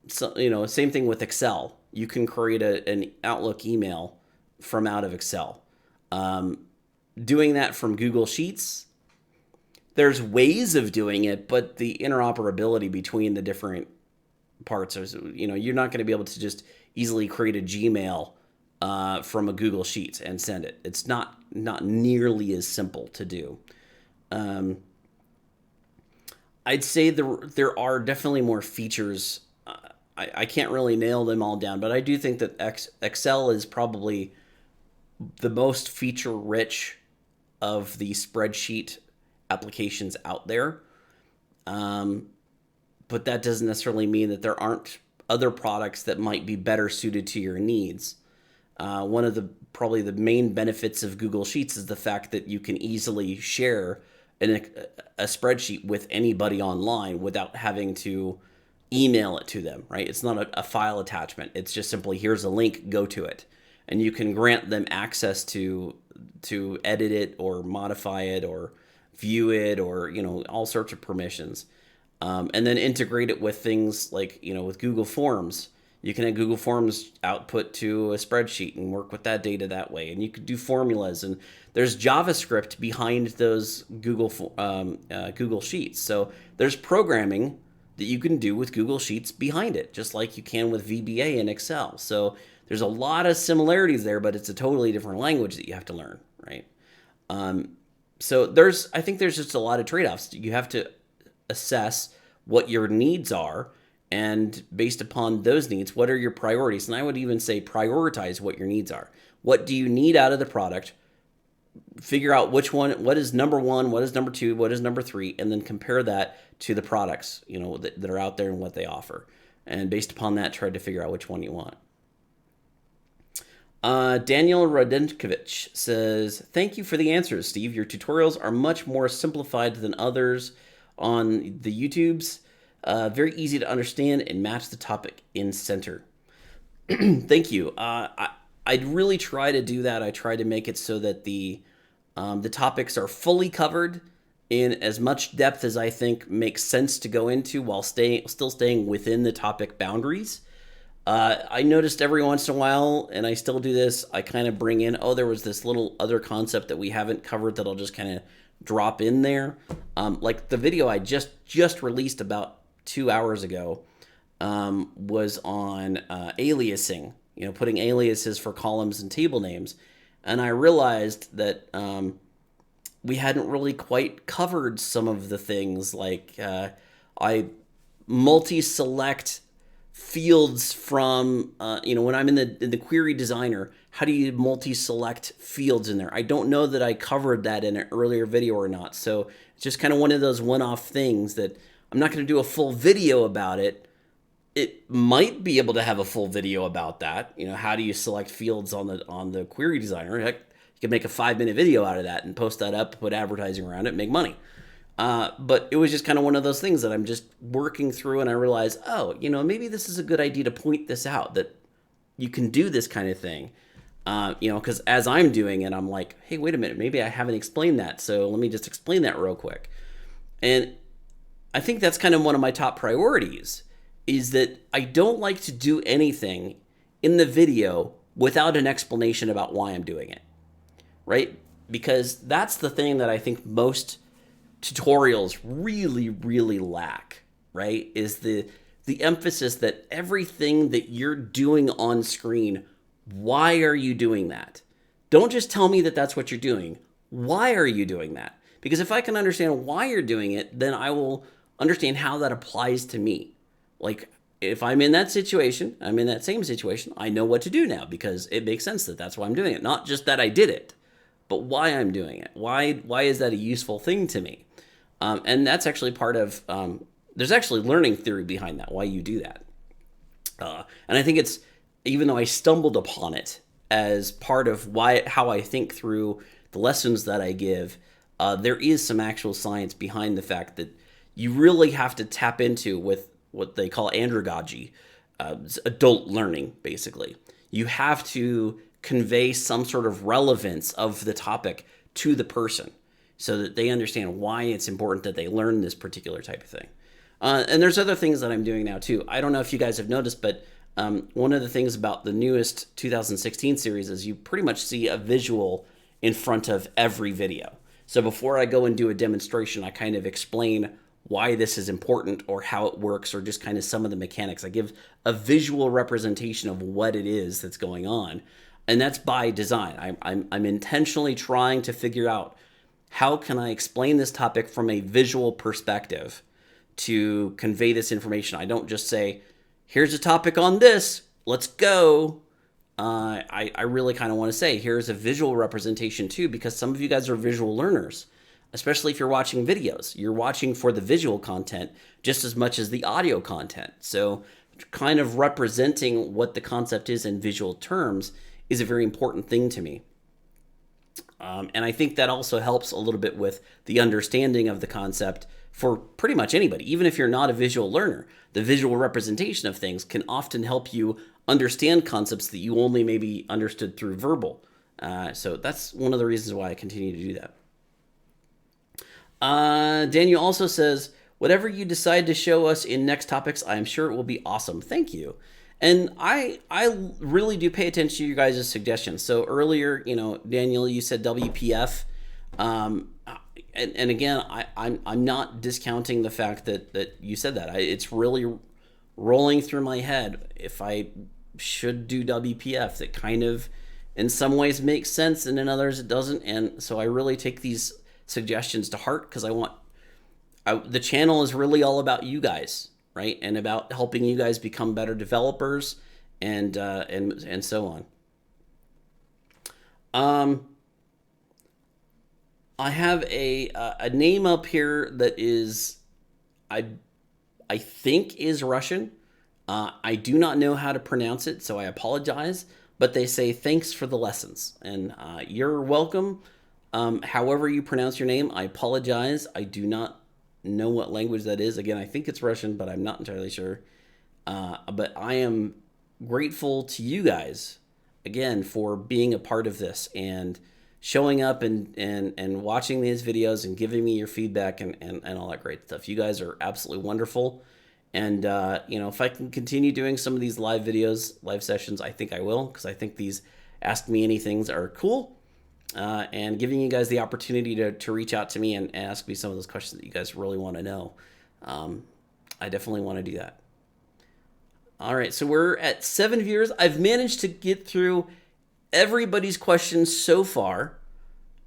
same thing with Excel. You can create an Outlook email from out of Excel. Doing that from Google Sheets, there's ways of doing it, but the interoperability between the different parts is, you're not going to be able to just easily create a Gmail from a Google Sheets and send it. It's not nearly as simple to do. I'd say there are definitely more features. I can't really nail them all down, but I do think that Excel is probably the most feature-rich of the spreadsheet applications out there. But that doesn't necessarily mean that there aren't other products that might be better suited to your needs. One of probably the main benefits of Google Sheets is the fact that you can easily share a spreadsheet with anybody online without having to email it to them, right? It's not a file attachment. It's just simply, here's a link, go to it. And you can grant them access to edit it or modify it or view it or, all sorts of permissions. And then integrate it with things like, with Google Forms. You can have Google Forms output to a spreadsheet and work with that data that way. And you could do formulas. And there's JavaScript behind those Google Sheets. So there's programming that you can do with Google Sheets behind it, just like you can with VBA and Excel. So there's a lot of similarities there, but it's a totally different language that you have to learn, right? So I think there's just a lot of trade-offs. You have to assess what your needs are, and based upon those needs, what are your priorities? And I would even say prioritize what your needs are. What do you need out of the product? Figure out what is number one, what is number two, what is number three, and then compare that to the products, that are out there and what they offer. And based upon that, try to figure out which one you want. Daniel Radenkovich says, thank you for the answers, Steve. Your tutorials are much more simplified than others on the YouTubes. Very easy to understand and match the topic in center. Thank you. I really try to do that. I try to make it so that the topics are fully covered in as much depth as I think makes sense to go into while still staying within the topic boundaries. I noticed every once in a while, and I still do this, I kind of bring in, oh, there was this little other concept that we haven't covered that I'll just kind of drop in there. Like the video I just released about 2 hours ago was on aliasing, putting aliases for columns and table names. And I realized that we hadn't really quite covered some of the things like I multi-select fields from when I'm in the query designer. How do you multi-select fields in there? I don't know that I covered that in an earlier video or not. So it's just kind of one of those one-off things that I'm not going to do a full video about it. It might be able to have a full video about that. How do you select fields on the query designer? Heck, you could make a 5-minute video out of that and post that up, put advertising around it, make money. But it was just kind of one of those things that I'm just working through, and I realized, maybe this is a good idea to point this out, that you can do this kind of thing. Because as I'm doing it, I'm like, hey, wait a minute, maybe I haven't explained that, so let me just explain that real quick. And I think that's kind of one of my top priorities, is that I don't like to do anything in the video without an explanation about why I'm doing it, right? Because that's the thing that I think most tutorials really, really lack, right? Is the emphasis that everything that you're doing on screen, why are you doing that? Don't just tell me that that's what you're doing. Why are you doing that? Because if I can understand why you're doing it, then I will understand how that applies to me. Like, if I'm in that situation, I'm in that same situation, I know what to do now because it makes sense that that's why I'm doing it. Not just that I did it, but why I'm doing it. Why is that a useful thing to me? And that's actually part of, there's actually learning theory behind that, why you do that. And I think it's, even though I stumbled upon it as part of how I think through the lessons that I give, there is some actual science behind the fact that you really have to tap into with what they call andragogy, adult learning, basically. You have to convey some sort of relevance of the topic to the person so that they understand why it's important that they learn this particular type of thing. And there's other things that I'm doing now too. I don't know if you guys have noticed, but one of the things about the newest 2016 series is you pretty much see a visual in front of every video. So before I go and do a demonstration, I kind of explain why this is important or how it works or just kind of some of the mechanics. I give a visual representation of what it is that's going on. And that's by design. I'm intentionally trying to figure out how can I explain this topic from a visual perspective to convey this information. I don't just say, here's a topic on this, let's go. I really kind of want to say, here's a visual representation too, because some of you guys are visual learners. Especially if you're watching videos. You're watching for the visual content just as much as the audio content. So kind of representing what the concept is in visual terms is a very important thing to me. And I think that also helps a little bit with the understanding of the concept for pretty much anybody. Even if you're not a visual learner, the visual representation of things can often help you understand concepts that you only maybe understood through verbal. So that's one of the reasons why I continue to do that. Daniel also says, whatever you decide to show us in next topics, I'm sure it will be awesome. Thank you. And I really do pay attention to you guys' suggestions. So earlier, Daniel, you said WPF. And again, I'm not discounting the fact that you said that. It's really rolling through my head if I should do WPF. That kind of, in some ways, makes sense, and in others it doesn't. And so I really take these suggestions to heart because the channel is really all about you guys, right? And about helping you guys become better developers and so on. I have a name up here that is, I think is Russian. I do not know how to pronounce it, so I apologize. But they say thanks for the lessons, and you're welcome. However you pronounce your name, I apologize. I do not know what language that is. Again, I think it's Russian, but I'm not entirely sure. But I am grateful to you guys again for being a part of this and showing up and watching these videos and giving me your feedback and all that great stuff. You guys are absolutely wonderful. And, if I can continue doing some of these live videos, live sessions, I think I will, because I think these Ask Me Anythings are cool. And giving you guys the opportunity to reach out to me and ask me some of those questions that you guys really want to know. I definitely want to do that. All right, so we're at 7 viewers. I've managed to get through everybody's questions so far.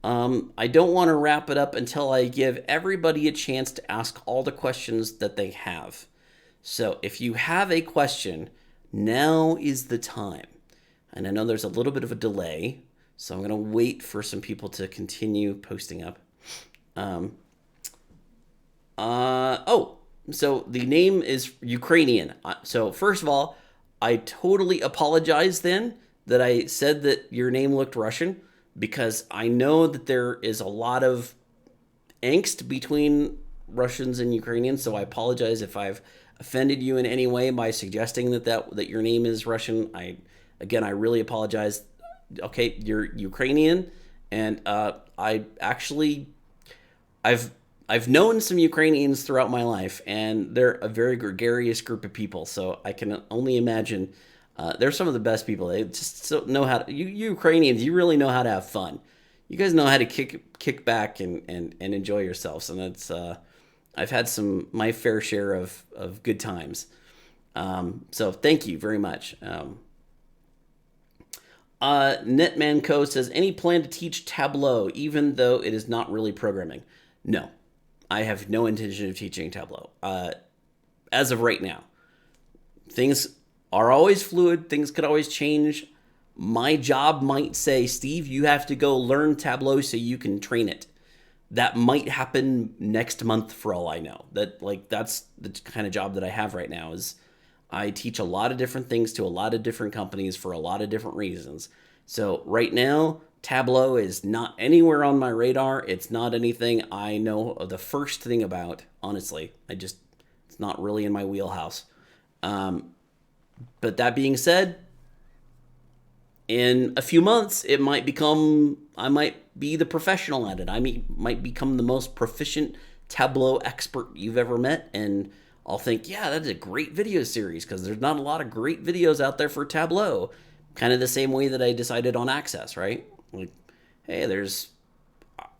I don't want to wrap it up until I give everybody a chance to ask all the questions that they have. So if you have a question, now is the time. And I know there's a little bit of a delay, so I'm going to wait for some people to continue posting up. So the name is Ukrainian. So first of all, I totally apologize then that I said that your name looked Russian, because I know that there is a lot of angst between Russians and Ukrainians. So I apologize if I've offended you in any way by suggesting that your name is Russian. I really apologize. Okay, you're Ukrainian, and I've known some Ukrainians throughout my life, and they're a very gregarious group of people. So I can only imagine they're some of the best people. They just know how to. You Ukrainians, you really know how to have fun. You guys know how to kick back and enjoy yourselves, and that's I've had my fair share of good times. So thank you very much. Netmanco says, any plan to teach Tableau, even though it is not really programming? No, I have no intention of teaching Tableau. As of right now, things are always fluid. Things could always change. My job might say, Steve, you have to go learn Tableau so you can train it. That might happen next month for all I know. That's the kind of job that I have right now. Is I teach a lot of different things to a lot of different companies for a lot of different reasons. So right now, Tableau is not anywhere on my radar. It's not anything I know the first thing about, honestly. It's not really in my wheelhouse. But that being said, in a few months, I might be the professional at it. I might become the most proficient Tableau expert you've ever met, and I'll think, yeah, that's a great video series, because there's not a lot of great videos out there for Tableau. Kind of the same way that I decided on Access, right? Like, hey,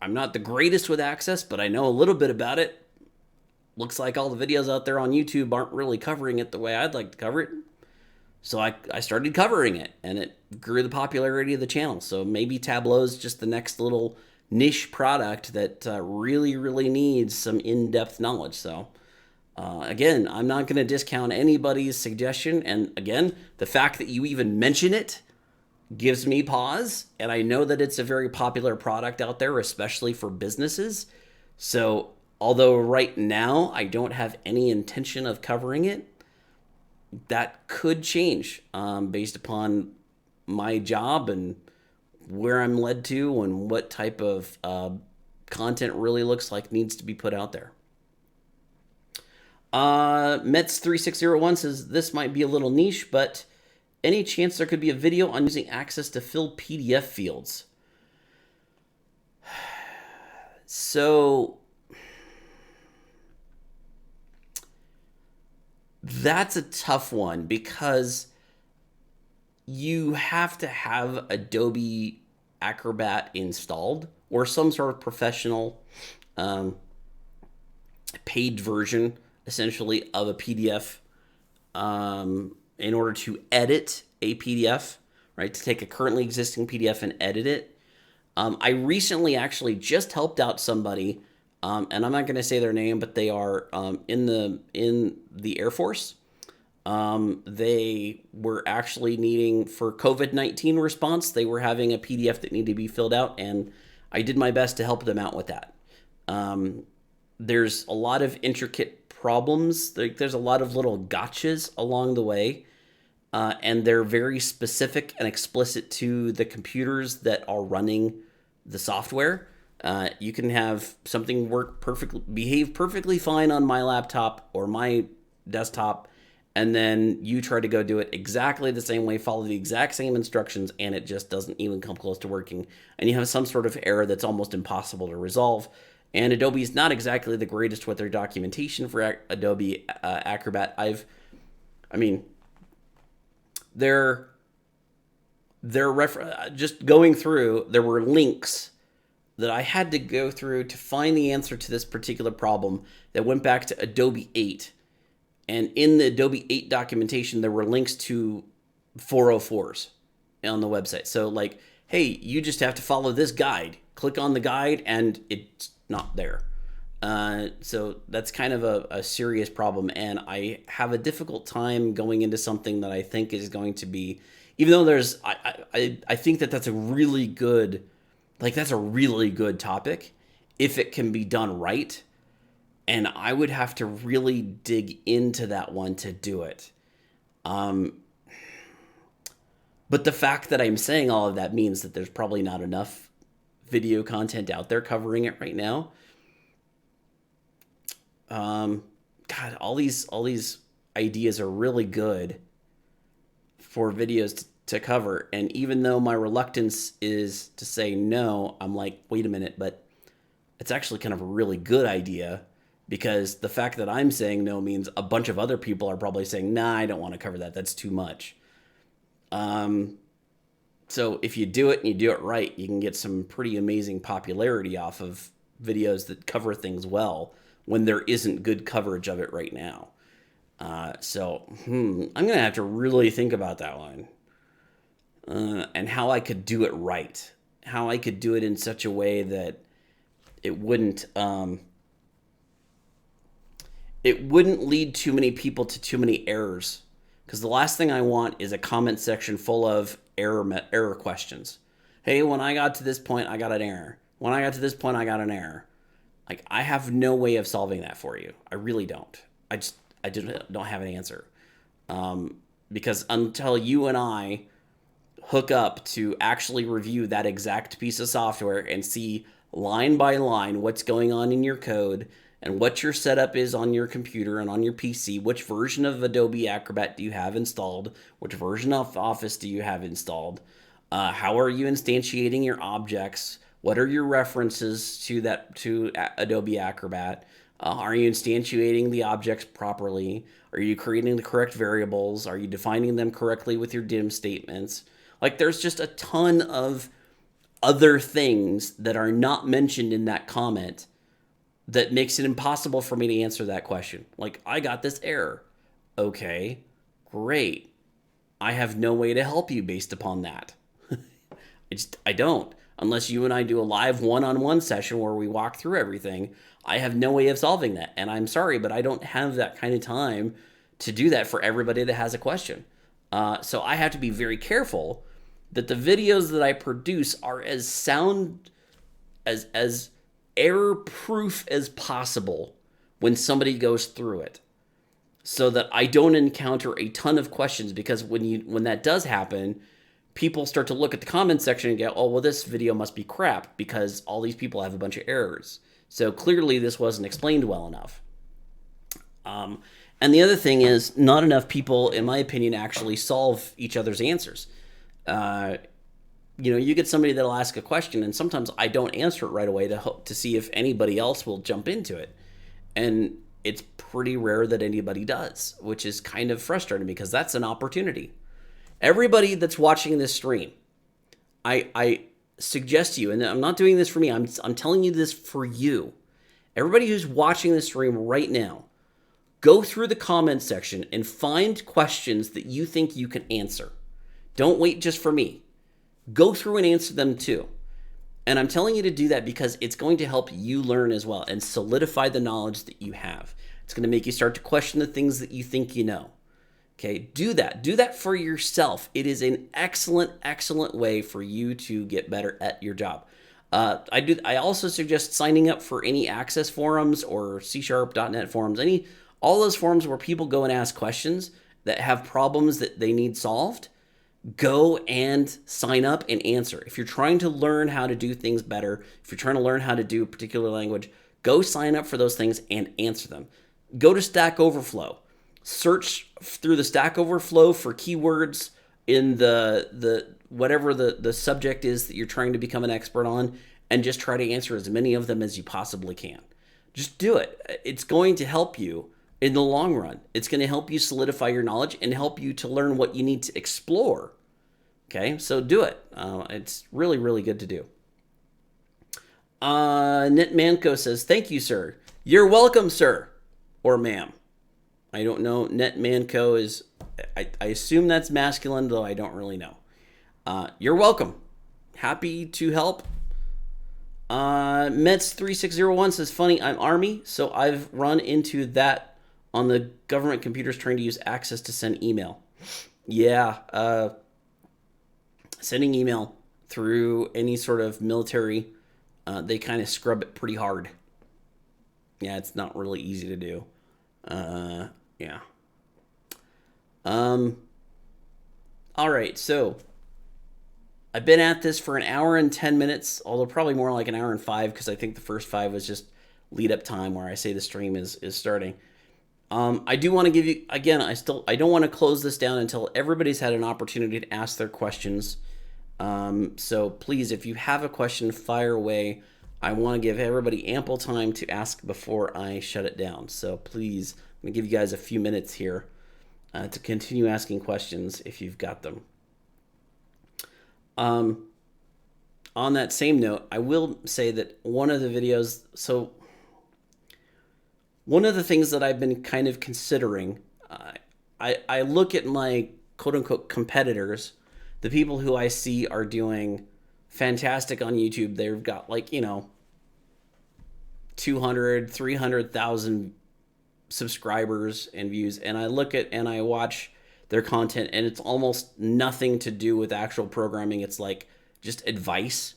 I'm not the greatest with Access, but I know a little bit about it. Looks like all the videos out there on YouTube aren't really covering it the way I'd like to cover it. So I started covering it, and it grew the popularity of the channel. So maybe Tableau is just the next little niche product that really, really needs some in-depth knowledge. So again, I'm not going to discount anybody's suggestion. And again, the fact that you even mention it gives me pause. And I know that it's a very popular product out there, especially for businesses. So although right now I don't have any intention of covering it, that could change based upon my job and where I'm led to and what type of content really looks like needs to be put out there. Mets3601 says, this might be a little niche, but any chance there could be a video on using Access to fill PDF fields? So that's a tough one, because you have to have Adobe Acrobat installed or some sort of professional paid version, essentially, of a PDF in order to edit a PDF, right? To take a currently existing PDF and edit it. I recently actually just helped out somebody, and I'm not going to say their name, but they are in the Air Force. They were actually needing, for COVID-19 response, they were having a PDF that needed to be filled out, and I did my best to help them out with that. There's a lot of intricate problems. There's a lot of little gotchas along the way, and they're very specific and explicit to the computers that are running the software. You can have something behave perfectly fine on my laptop or my desktop, and then you try to go do it exactly the same way, follow the exact same instructions, and it just doesn't even come close to working. And you have some sort of error that's almost impossible to resolve. And Adobe is not exactly the greatest with their documentation for Adobe Acrobat. Just going through, there were links that I had to go through to find the answer to this particular problem that went back to Adobe 8. And in the Adobe 8 documentation, there were links to 404s on the website. So like, hey, you just have to follow this guide. Click on the guide and it's not there. So that's kind of a serious problem. And I have a difficult time going into something that I think is going to be, even though I think that's a really good, that's a really good topic if it can be done right. And I would have to really dig into that one to do it. But the fact that I'm saying all of that means that there's probably not enough video content out there covering it right now. God, all these ideas are really good for videos to cover. And even though my reluctance is to say no, I'm like, wait a minute, but it's actually kind of a really good idea. Because the fact that I'm saying no means a bunch of other people are probably saying, nah, I don't want to cover that. That's too much. So if you do it and you do it right, you can get some pretty amazing popularity off of videos that cover things well when there isn't good coverage of it right now. I'm going to have to really think about that one. And how I could do it right. How I could do it in such a way that it wouldn't lead too many people to too many errors. Because the last thing I want is a comment section full of error questions. Hey, when I got to this point, I got an error. When I got to this point, I got an error. Like, I have no way of solving that for you. I really don't. I don't have an answer. Because until you and I hook up to actually review that exact piece of software and see line by line what's going on in your code and what your setup is on your computer and on your PC, which version of Adobe Acrobat do you have installed, which version of Office do you have installed, how are you instantiating your objects, what are your references to Adobe Acrobat, are you instantiating the objects properly, are you creating the correct variables, are you defining them correctly with your dim statements. Like, there's just a ton of other things that are not mentioned in that comment that makes it impossible for me to answer that question. Like, I got this error. Okay, great. I have no way to help you based upon that. I don't. Unless you and I do a live one-on-one session where we walk through everything, I have no way of solving that. And I'm sorry, but I don't have that kind of time to do that for everybody that has a question. So I have to be very careful that the videos that I produce are as sound, as error-proof as possible when somebody goes through it, so that I don't encounter a ton of questions. Because when that does happen, people start to look at the comment section and go, oh, well, this video must be crap because all these people have a bunch of errors. So clearly this wasn't explained well enough. And the other thing is, not enough people, in my opinion, actually solve each other's answers. You get somebody that'll ask a question, and sometimes I don't answer it right away to see if anybody else will jump into it. And it's pretty rare that anybody does, which is kind of frustrating because that's an opportunity. Everybody that's watching this stream, I suggest to you, and I'm not doing this for me, I'm telling you this for you. Everybody who's watching this stream right now, go through the comment section and find questions that you think you can answer. Don't wait just for me. Go through and answer them too. And I'm telling you to do that because it's going to help you learn as well and solidify the knowledge that you have. It's going to make you start to question the things that you think you know. Okay, do that. Do that for yourself. It is an excellent, excellent way for you to get better at your job. I also suggest signing up for any Access forums or C#.net forums, all those forums where people go and ask questions that have problems that they need solved. Go and sign up and answer. If you're trying to learn how to do things better, if you're trying to learn how to do a particular language, go sign up for those things and answer them. Go to Stack Overflow. search through the Stack Overflow for keywords in the whatever the subject is that you're trying to become an expert on, and just try to answer as many of them as you possibly can. Just do it. It's going to help you in the long run. It's going to help you solidify your knowledge and help you to learn what you need to explore. Okay, so do it. It's really, really good to do. Netmanco says, thank you, sir. You're welcome, sir. Or ma'am. I don't know. Netmanco is, I assume that's masculine, though I don't really know. You're welcome. Happy to help. Mets3601 says, funny, I'm Army, so I've run into that on the government computers trying to use access to send email. Yeah, sending email through any sort of military, they kind of scrub it pretty hard. Yeah, it's not really easy to do. Yeah. All right, so I've been at this for an hour and 10 minutes, although probably more like an hour and 5, because I think the first 5 was just lead up time where I say the stream is starting. I do want to give you, again, I don't want to close this down until everybody's had an opportunity to ask their questions. So please, if you have a question, fire away. I want to give everybody ample time to ask before I shut it down. So please, I'm going to give you guys a few minutes here to continue asking questions if you've got them. On that same note, I will say that one of the videos, so one of the things that I've been kind of considering, I look at my quote-unquote competitors, the people who I see are doing fantastic on YouTube. They've got 200, 300,000 subscribers and views. And I look at and I watch their content, and it's almost nothing to do with actual programming. It's like just advice.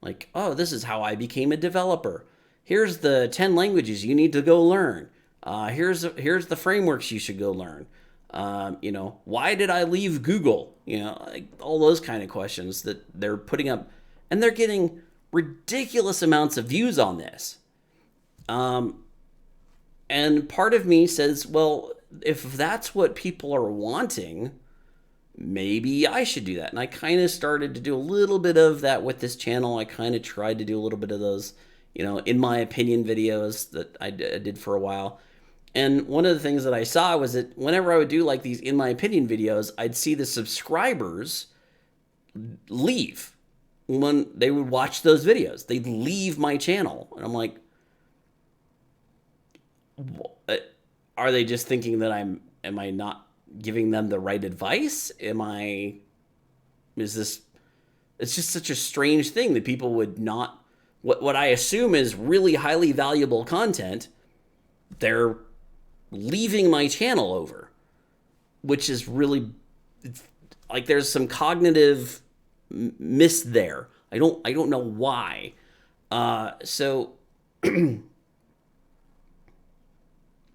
Like, oh, this is how I became a developer. Here's the 10 languages you need to go learn. Here's the frameworks you should go learn. Why did I leave Google? Like all those kind of questions that they're putting up, and they're getting ridiculous amounts of views on this. And part of me says, well, if that's what people are wanting, maybe I should do that. And I kind of started to do a little bit of that with this channel. I kind of tried to do a little bit of those, in my opinion videos that I did for a while. And one of the things that I saw was that whenever I would do like these in my opinion videos, I'd see the subscribers leave when they would watch those videos. They'd leave my channel. And I'm like, are they just thinking that am I not giving them the right advice? It's just such a strange thing that people would not, what I assume is really highly valuable content, they're leaving my channel over, which is really, like, there's some cognitive miss there. I don't know why. So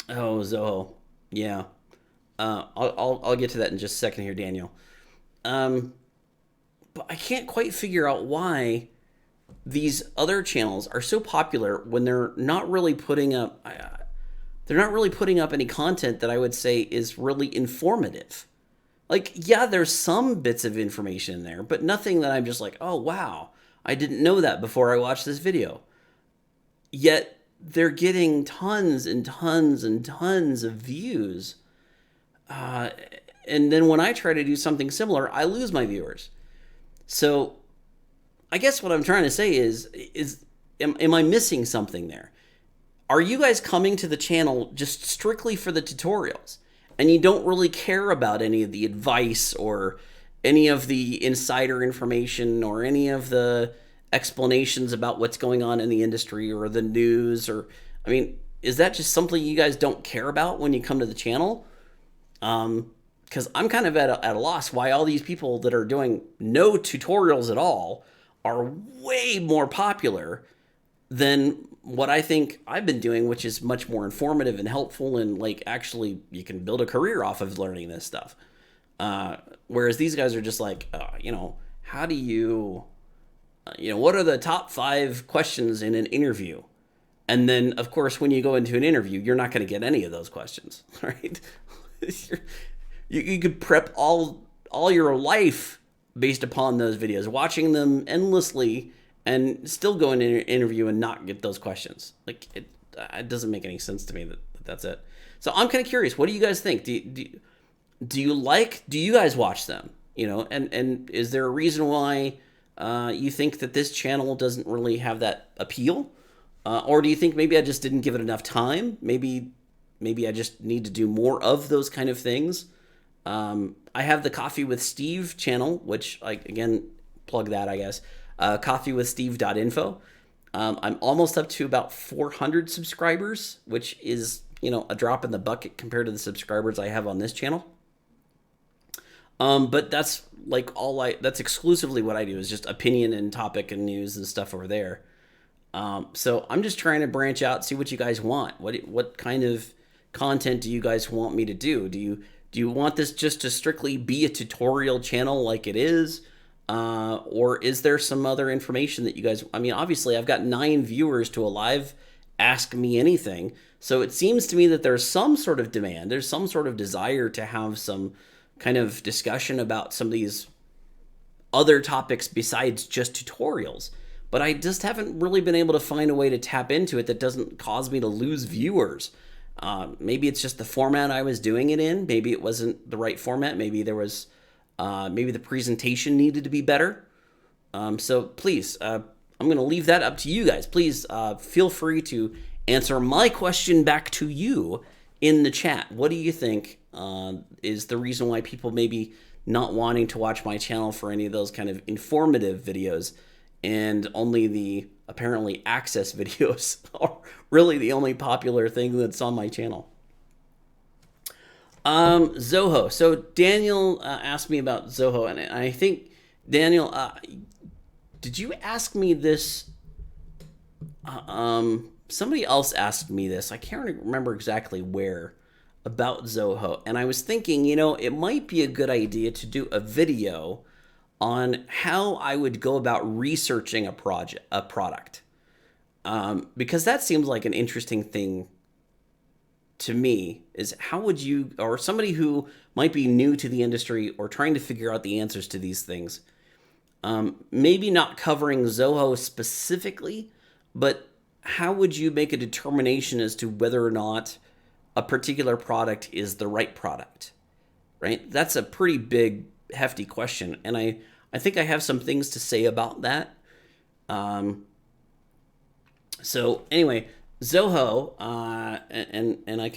oh, Xojo. Yeah. I'll get to that in just a second here, Daniel. But I can't quite figure out why these other channels are so popular when they're not really putting up any content that I would say is really informative. Like, yeah, there's some bits of information in there, but nothing that I'm just like, oh, wow, I didn't know that before I watched this video. Yet they're getting tons and tons and tons of views. And then when I try to do something similar, I lose my viewers. So I guess what I'm trying to say is am I missing something there? Are you guys coming to the channel just strictly for the tutorials, and you don't really care about any of the advice or any of the insider information or any of the explanations about what's going on in the industry or the news? Or, I mean, is that just something you guys don't care about when you come to the channel? Because I'm kind of at a loss why all these people that are doing no tutorials at all are way more popular than what I think I've been doing, which is much more informative and helpful, and like actually you can build a career off of learning this stuff. Whereas these guys are just like, how do you, what are the top 5 questions in an interview? And then, of course, when you go into an interview, you're not going to get any of those questions, right? You could prep all your life based upon those videos, watching them endlessly, and still go in an interview and not get those questions. Like it doesn't make any sense to me that that's it. So I'm kind of curious. What do you guys think? Do you like? Do you guys watch them? You know, and is there a reason why you think that this channel doesn't really have that appeal, or do you think maybe I just didn't give it enough time? Maybe I just need to do more of those kind of things. I have the Coffee with Steve channel, which again plug that I guess. Coffeewithsteve.info. I'm almost up to about 400 subscribers, which is a drop in the bucket compared to the subscribers I have on this channel. But that's that's exclusively what I do is just opinion and topic and news and stuff over there. So I'm just trying to branch out, see what you guys want. What kind of content do you guys want me to do? Do you want this just to strictly be a tutorial channel like it is? Or is there some other information that you guys, I mean, obviously I've got 9 viewers to a live Ask Me Anything. So it seems to me that there's some sort of demand. There's some sort of desire to have some kind of discussion about some of these other topics besides just tutorials. But I just haven't really been able to find a way to tap into it that doesn't cause me to lose viewers. Maybe it's just the format I was doing it in. Maybe it wasn't the right format. Maybe there was, maybe the presentation needed to be better. So please, I'm going to leave that up to you guys. Please feel free to answer my question back to you in the chat. What do you think is the reason why people maybe not wanting to watch my channel for any of those kind of informative videos, and only the apparently access videos are really the only popular thing that's on my channel? Xojo. So Daniel asked me about Xojo, and I think, Daniel, did you ask me this? Somebody else asked me this. I can't remember exactly where, about Xojo. And I was thinking, it might be a good idea to do a video on how I would go about researching a product. Because that seems like an interesting thing to me, is how would you, or somebody who might be new to the industry or trying to figure out the answers to these things, maybe not covering Xojo specifically, but how would you make a determination as to whether or not a particular product is the right product, right? That's a pretty big, hefty question, and I think I have some things to say about that. So anyway, Xojo, and I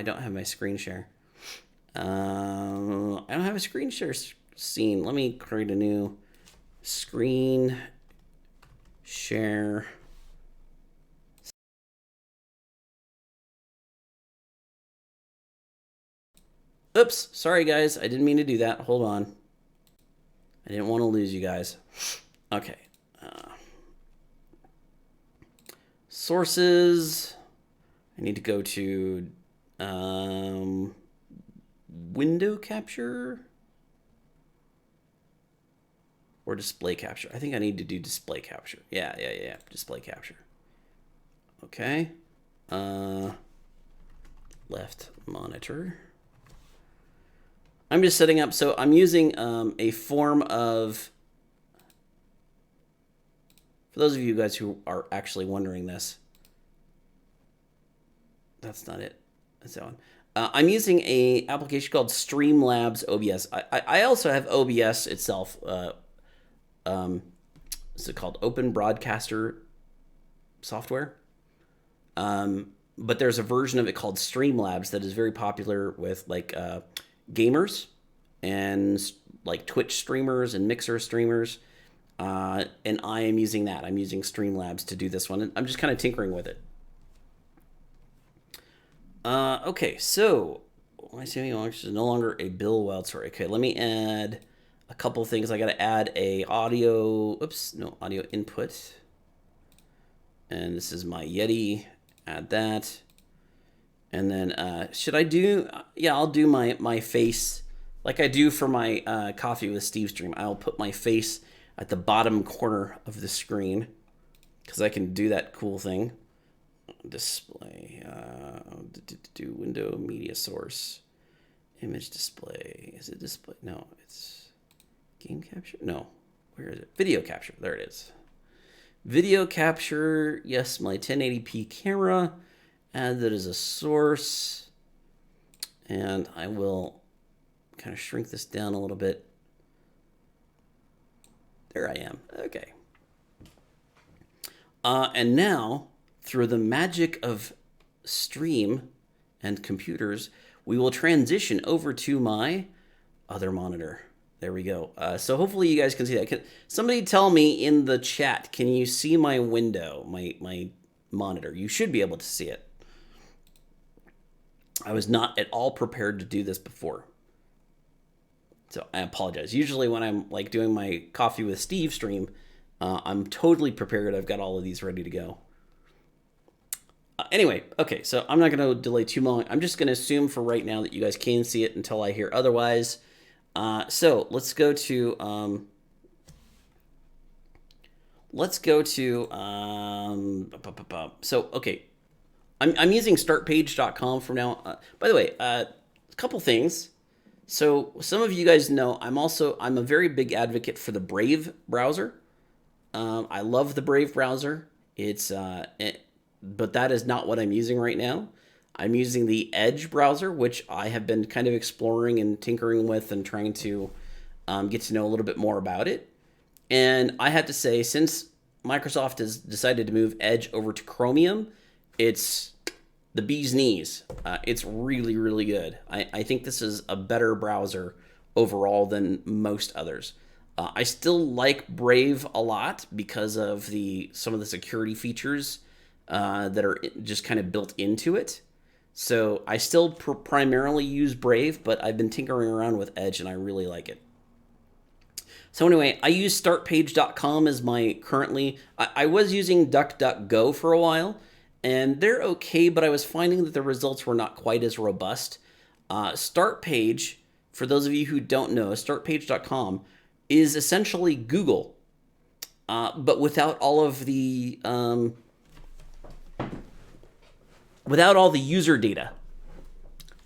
don't have my screen share. I don't have a screen share scene. Let me create a new screen share. Oops, sorry guys, I didn't mean to do that. Hold on. I didn't want to lose you guys. Okay. Sources. I need to go to window capture or display capture. I think I need to do display capture. Yeah. Display capture. Okay. Left monitor. I'm just setting up, so I'm using a form of, for those of you guys who are actually wondering this, that's not it, that's that one. I'm using a application called Streamlabs OBS. I also have OBS itself. What's it called? Open Broadcaster software. But there's a version of it called Streamlabs that is very popular with gamers and like Twitch streamers and Mixer streamers. And I am using that. I'm using Streamlabs to do this one. And I'm just kind of tinkering with it. Okay, so my saving is no longer a Bill Wild story. Okay, let me add a couple things. I got to add a audio input. And this is my Yeti. Add that. And then should I do, yeah, I'll do my face like I do for my Coffee with Steve stream. I'll put my face at the bottom corner of the screen because I can do that cool thing. display, do window media source, image display. Is it display? No, it's game capture. No, where is it? Video capture. There it is. Video capture. Yes, my 1080p camera. Add that as a source, and I will kind of shrink this down a little bit. There I am. Okay. And now, through the magic of stream and computers, we will transition over to my other monitor. There we go. So hopefully you guys can see that. Can somebody tell me in the chat, can you see my window, my monitor? You should be able to see it. I was not at all prepared to do this before. So I apologize. Usually when I'm like doing my Coffee with Steve stream, I'm totally prepared. I've got all of these ready to go. Anyway, okay, so I'm not going to delay too long. I'm just going to assume for right now that you guys can see it until I hear otherwise. So let's go to so okay, I'm using startpage.com for now. By the way, a couple things. So some of you guys know I'm a very big advocate for the Brave browser. I love the Brave browser. But that is not what I'm using right now. I'm using the Edge browser, which I have been kind of exploring and tinkering with and trying to get to know a little bit more about it. And I have to say, since Microsoft has decided to move Edge over to Chromium, it's the bee's knees. It's really, really good. I think this is a better browser overall than most others. I still like Brave a lot because of some of the security features that are just kind of built into it. So I still primarily use Brave, but I've been tinkering around with Edge and I really like it. So anyway, I use startpage.com as my currently. I was using DuckDuckGo for a while, and they're okay, but I was finding that the results were not quite as robust. Startpage, for those of you who don't know, startpage.com is essentially Google, but without all of the user data,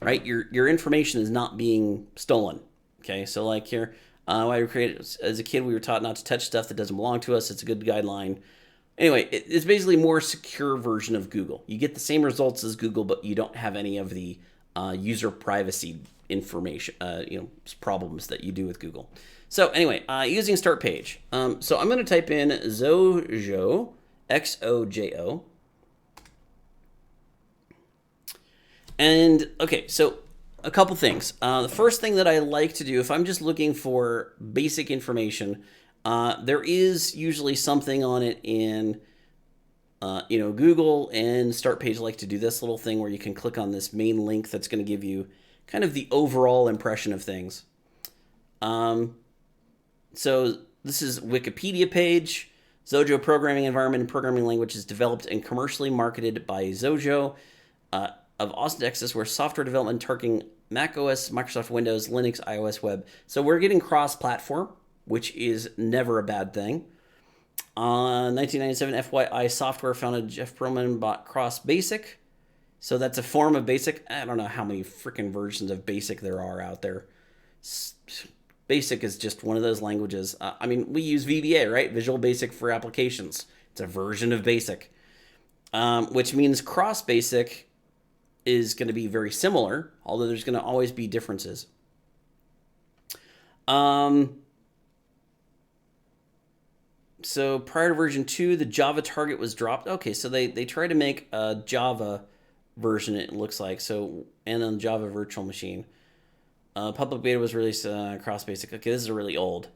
right? Your information is not being stolen. Okay, so like here, I created as a kid, we were taught not to touch stuff that doesn't belong to us. It's a good guideline. Anyway, it's basically a more secure version of Google. You get the same results as Google, but you don't have any of the user privacy information, problems that you do with Google. So anyway, using Start Page. So I'm going to type in Xojo, Xojo. And okay, so a couple things. The first thing that I like to do, if I'm just looking for basic information, there is usually something on it in, Google, and Start Page like to do this little thing where you can click on this main link that's going to give you kind of the overall impression of things. So this is Wikipedia page. Xojo programming environment and programming language is developed and commercially marketed by Xojo of Austin, Texas, where software development targeting Mac OS, Microsoft Windows, Linux, iOS, web. So we're getting cross-platform, which is never a bad thing. 1997 FYI software founded Jeff Perlman bought Cross Basic. So that's a form of Basic. I don't know how many freaking versions of Basic there are out there. Basic is just one of those languages. We use VBA, right? Visual Basic for Applications. It's a version of Basic, which means Cross Basic is going to be very similar, although there's going to always be differences. So prior to version 2, the Java target was dropped. Okay, so they try to make a Java version, it looks like. So, and then Java Virtual Machine. Public beta was released across Basic. Okay, this is really old.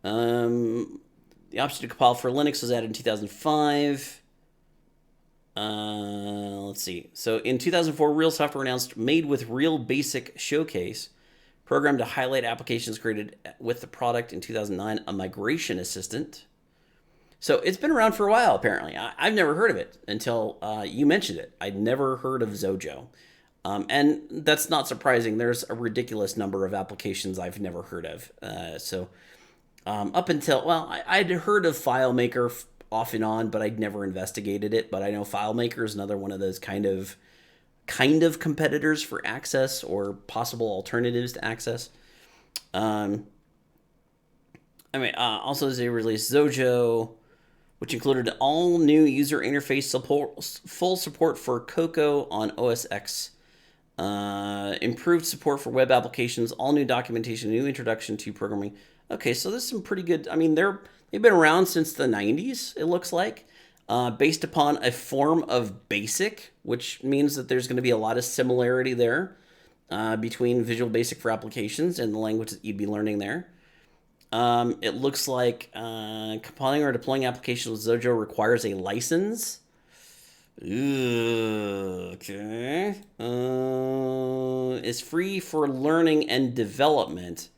The option to compile for Linux was added in 2005. Let's see. So in 2004, Real Software announced Made with Real Basic Showcase, program to highlight applications created with the product. In 2009, a migration assistant. So it's been around for a while, apparently. I've never heard of it until you mentioned it. I'd never heard of Xojo. And that's not surprising. There's a ridiculous number of applications I've never heard of. Up until, I'd heard of FileMaker off and on, but I'd never investigated it. But I know FileMaker is another one of those kind of competitors for Access or possible alternatives to Access. Also they released Xojo, which included all new user interface support, full support for Xojo on OS X, improved support for web applications, all new documentation, new introduction to programming. Okay, so there's some pretty good. I mean, they've been around since the 90s. It looks like, based upon a form of BASIC, which means that there's going to be a lot of similarity there between Visual Basic for applications and the language that you'd be learning there. It looks like compiling or deploying applications with Xojo requires a license. Okay. It's free for learning and development,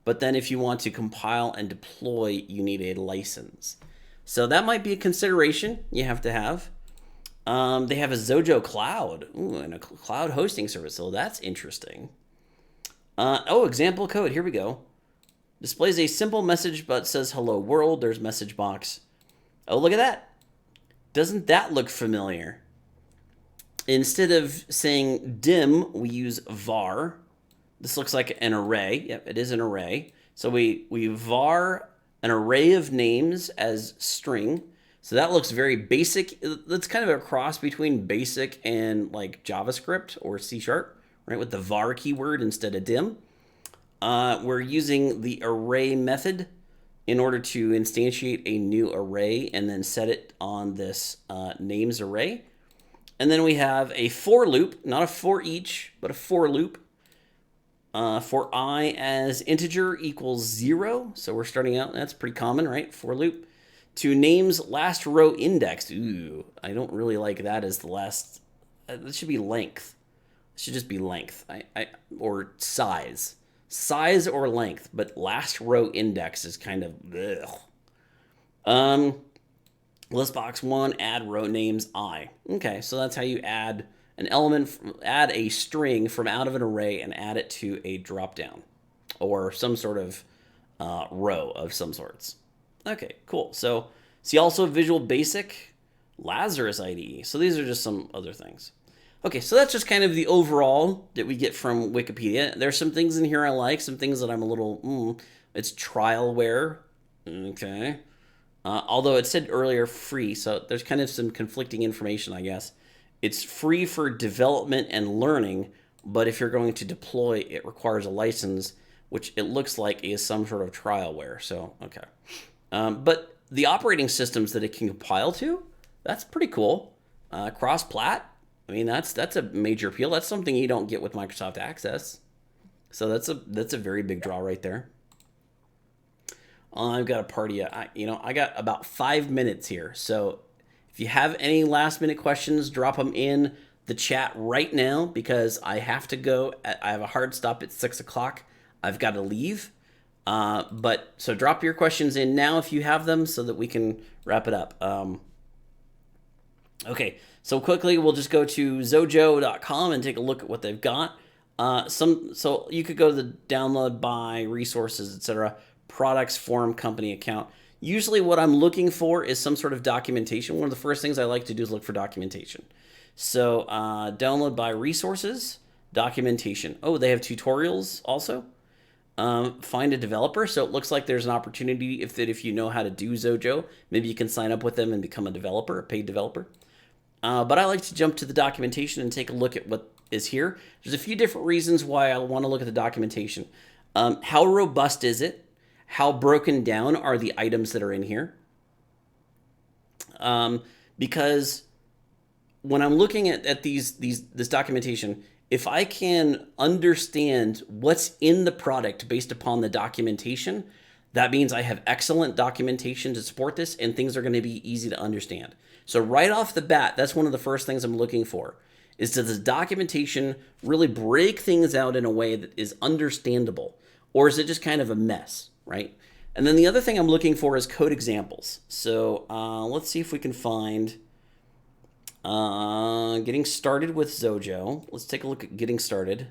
but then if you want to compile and deploy, you need a license. So that might be a consideration you have to have. They have a Xojo Cloud, and a cloud hosting service, so that's interesting. Example code, here we go. Displays a simple message but says hello world. There's message box. Oh, look at that. Doesn't that look familiar? Instead of saying dim, we use var. This looks like an array. Yep, it is an array. So we var an array of names as string. So that looks very basic. That's kind of a cross between basic and like JavaScript or C#, right? With the var keyword instead of dim. We're using the array method in order to instantiate a new array and then set it on this names array. And then we have a for loop, not a for each, but a for loop. For I as integer equals 0. So we're starting out, that's pretty common, right? For loop. To names last row indexed. Ooh, I don't really like that as the last. That should be length. It should just be length. Or size. Size or length, but last row index is kind of ugh. List box 1, add row names I. Okay, so that's how you add an element, add a string from out of an array and add it to a dropdown or some sort of row of some sorts. Okay, cool. So see also Visual Basic, Lazarus IDE. So these are just some other things. Okay, so that's just kind of the overall that we get from Wikipedia. There's some things in here I like, some things that I'm a little, it's trialware. Okay. Although it said earlier free, so there's kind of some conflicting information, I guess. It's free for development and learning, but if you're going to deploy, it requires a license, which it looks like is some sort of trialware. So, okay. But the operating systems that it can compile to, that's pretty cool. Cross-plat. I mean, that's a major appeal. That's something you don't get with Microsoft Access. So that's a very big draw right there. I've got a party. I got about 5 minutes here. So if you have any last minute questions, drop them in the chat right now because I have to go. I have a hard stop at 6 o'clock. I've got to leave. So drop your questions in now if you have them so that we can wrap it up. Okay, so quickly we'll just go to Xojo.com and take a look at what they've got. So you could go to the download by resources, etc. Products, forum, company account. Usually what I'm looking for is some sort of documentation. One of the first things I like to do is look for documentation. So download by resources, documentation. Oh, they have tutorials also. Find a developer. So it looks like there's an opportunity if you know how to do Xojo, maybe you can sign up with them and become a developer, a paid developer. But I like to jump to the documentation and take a look at what is here. There's a few different reasons why I want to look at the documentation. How robust is it? How broken down are the items that are in here? Because when I'm looking at this documentation, if I can understand what's in the product based upon the documentation, that means I have excellent documentation to support this and things are going to be easy to understand. So right off the bat, that's one of the first things I'm looking for, is does the documentation really break things out in a way that is understandable? Or is it just kind of a mess, right? And then the other thing I'm looking for is code examples. So let's see if we can find getting started with Xojo. Let's take a look at getting started.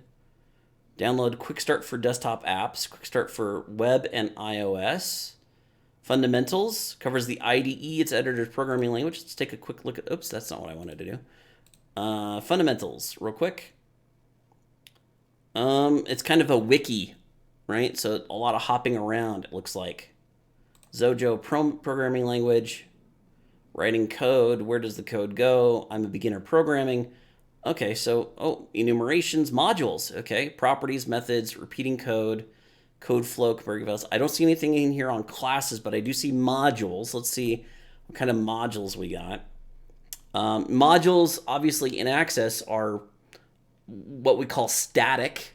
Download Quick Start for desktop apps, Quick Start for web and iOS. Fundamentals covers the IDE, its editor's programming language. Let's take a quick look at, oops, that's not what I wanted to do. Fundamentals, real quick. It's kind of a wiki, right? So a lot of hopping around, it looks like. Xojo programming language, writing code. Where does the code go? I'm a beginner programming. Okay, so, enumerations, modules. Okay, properties, methods, repeating code, code flow, comparing values. I don't see anything in here on classes, but I do see modules. Let's see what kind of modules we got. Modules, obviously, in Access are what we call static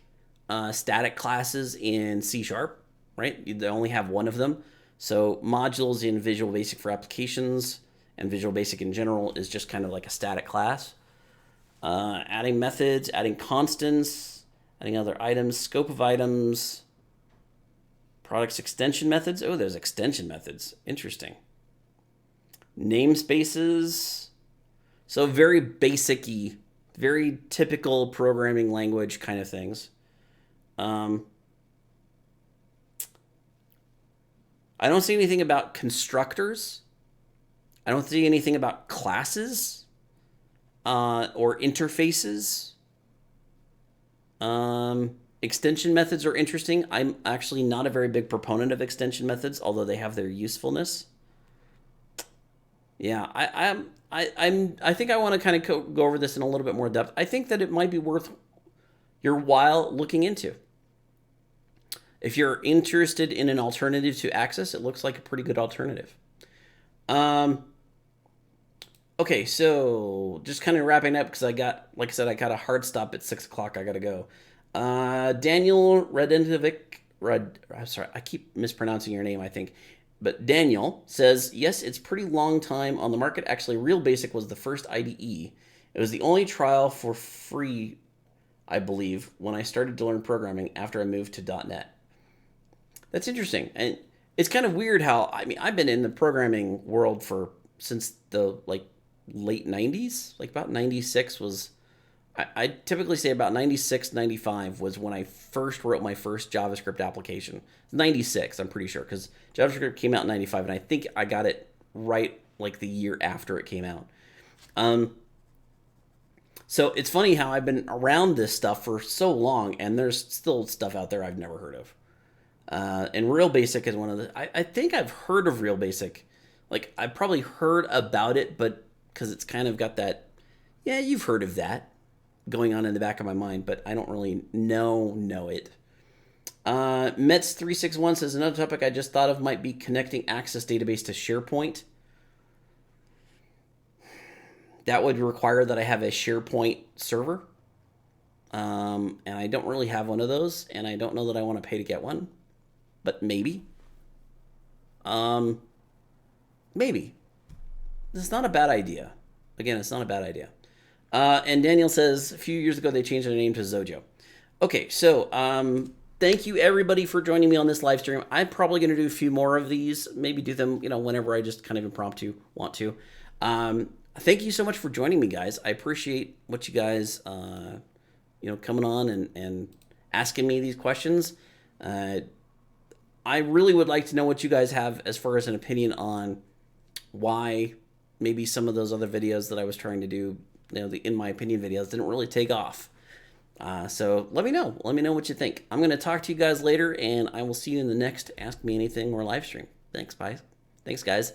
classes in C#, right? They only have one of them. So modules in Visual Basic for applications and Visual Basic in general is just kind of like a static class. Adding methods, adding constants, adding other items, scope of items, products extension methods. Oh, there's extension methods. Interesting. Namespaces. So very basic-y, very typical programming language kind of things. I don't see anything about constructors. I don't see anything about classes or interfaces. Extension methods are interesting. I'm actually not a very big proponent of extension methods, although they have their usefulness. Yeah, I think I want to kind of go over this in a little bit more depth. I think that it might be worth your while looking into. If you're interested in an alternative to Access, it looks like a pretty good alternative. Okay, so just kind of wrapping up because I got a hard stop at 6 o'clock. I got to go. Daniel I'm sorry, I keep mispronouncing your name, I think. But Daniel says, yes, it's pretty long time on the market. Actually, Real Basic was the first IDE. It was the only trial for free, I believe, when I started to learn programming after I moved to .NET. That's interesting. And it's kind of weird how, I've been in the programming world since the late 90s, about 96 was, I typically say about 96, 95 was when I first wrote my first JavaScript application. 96, I'm pretty sure, because JavaScript came out in 95, and I think I got it right the year after it came out. So it's funny how I've been around this stuff for so long, and there's still stuff out there I've never heard of. And Real Basic is one of the... I think I've heard of Real Basic. I've probably heard about it, but because it's kind of got that... Yeah, you've heard of that going on in the back of my mind, but I don't really know it. Mets361 says, another topic I just thought of might be connecting Access database to SharePoint. That would require that I have a SharePoint server. And I don't really have one of those, and I don't know that I want to pay to get one. But maybe. Maybe. It's not a bad idea. Again, it's not a bad idea. And Daniel says, a few years ago, they changed their name to Xojo. Okay, so thank you, everybody, for joining me on this live stream. I'm probably going to do a few more of these, maybe do them, whenever I just kind of impromptu want to. Thank you so much for joining me, guys. I appreciate what you guys, coming on and asking me these questions. I really would like to know what you guys have as far as an opinion on why maybe some of those other videos that I was trying to do, the In My Opinion videos, didn't really take off. So let me know. Let me know what you think. I'm going to talk to you guys later, and I will see you in the next Ask Me Anything or live stream. Thanks, bye. Thanks, guys.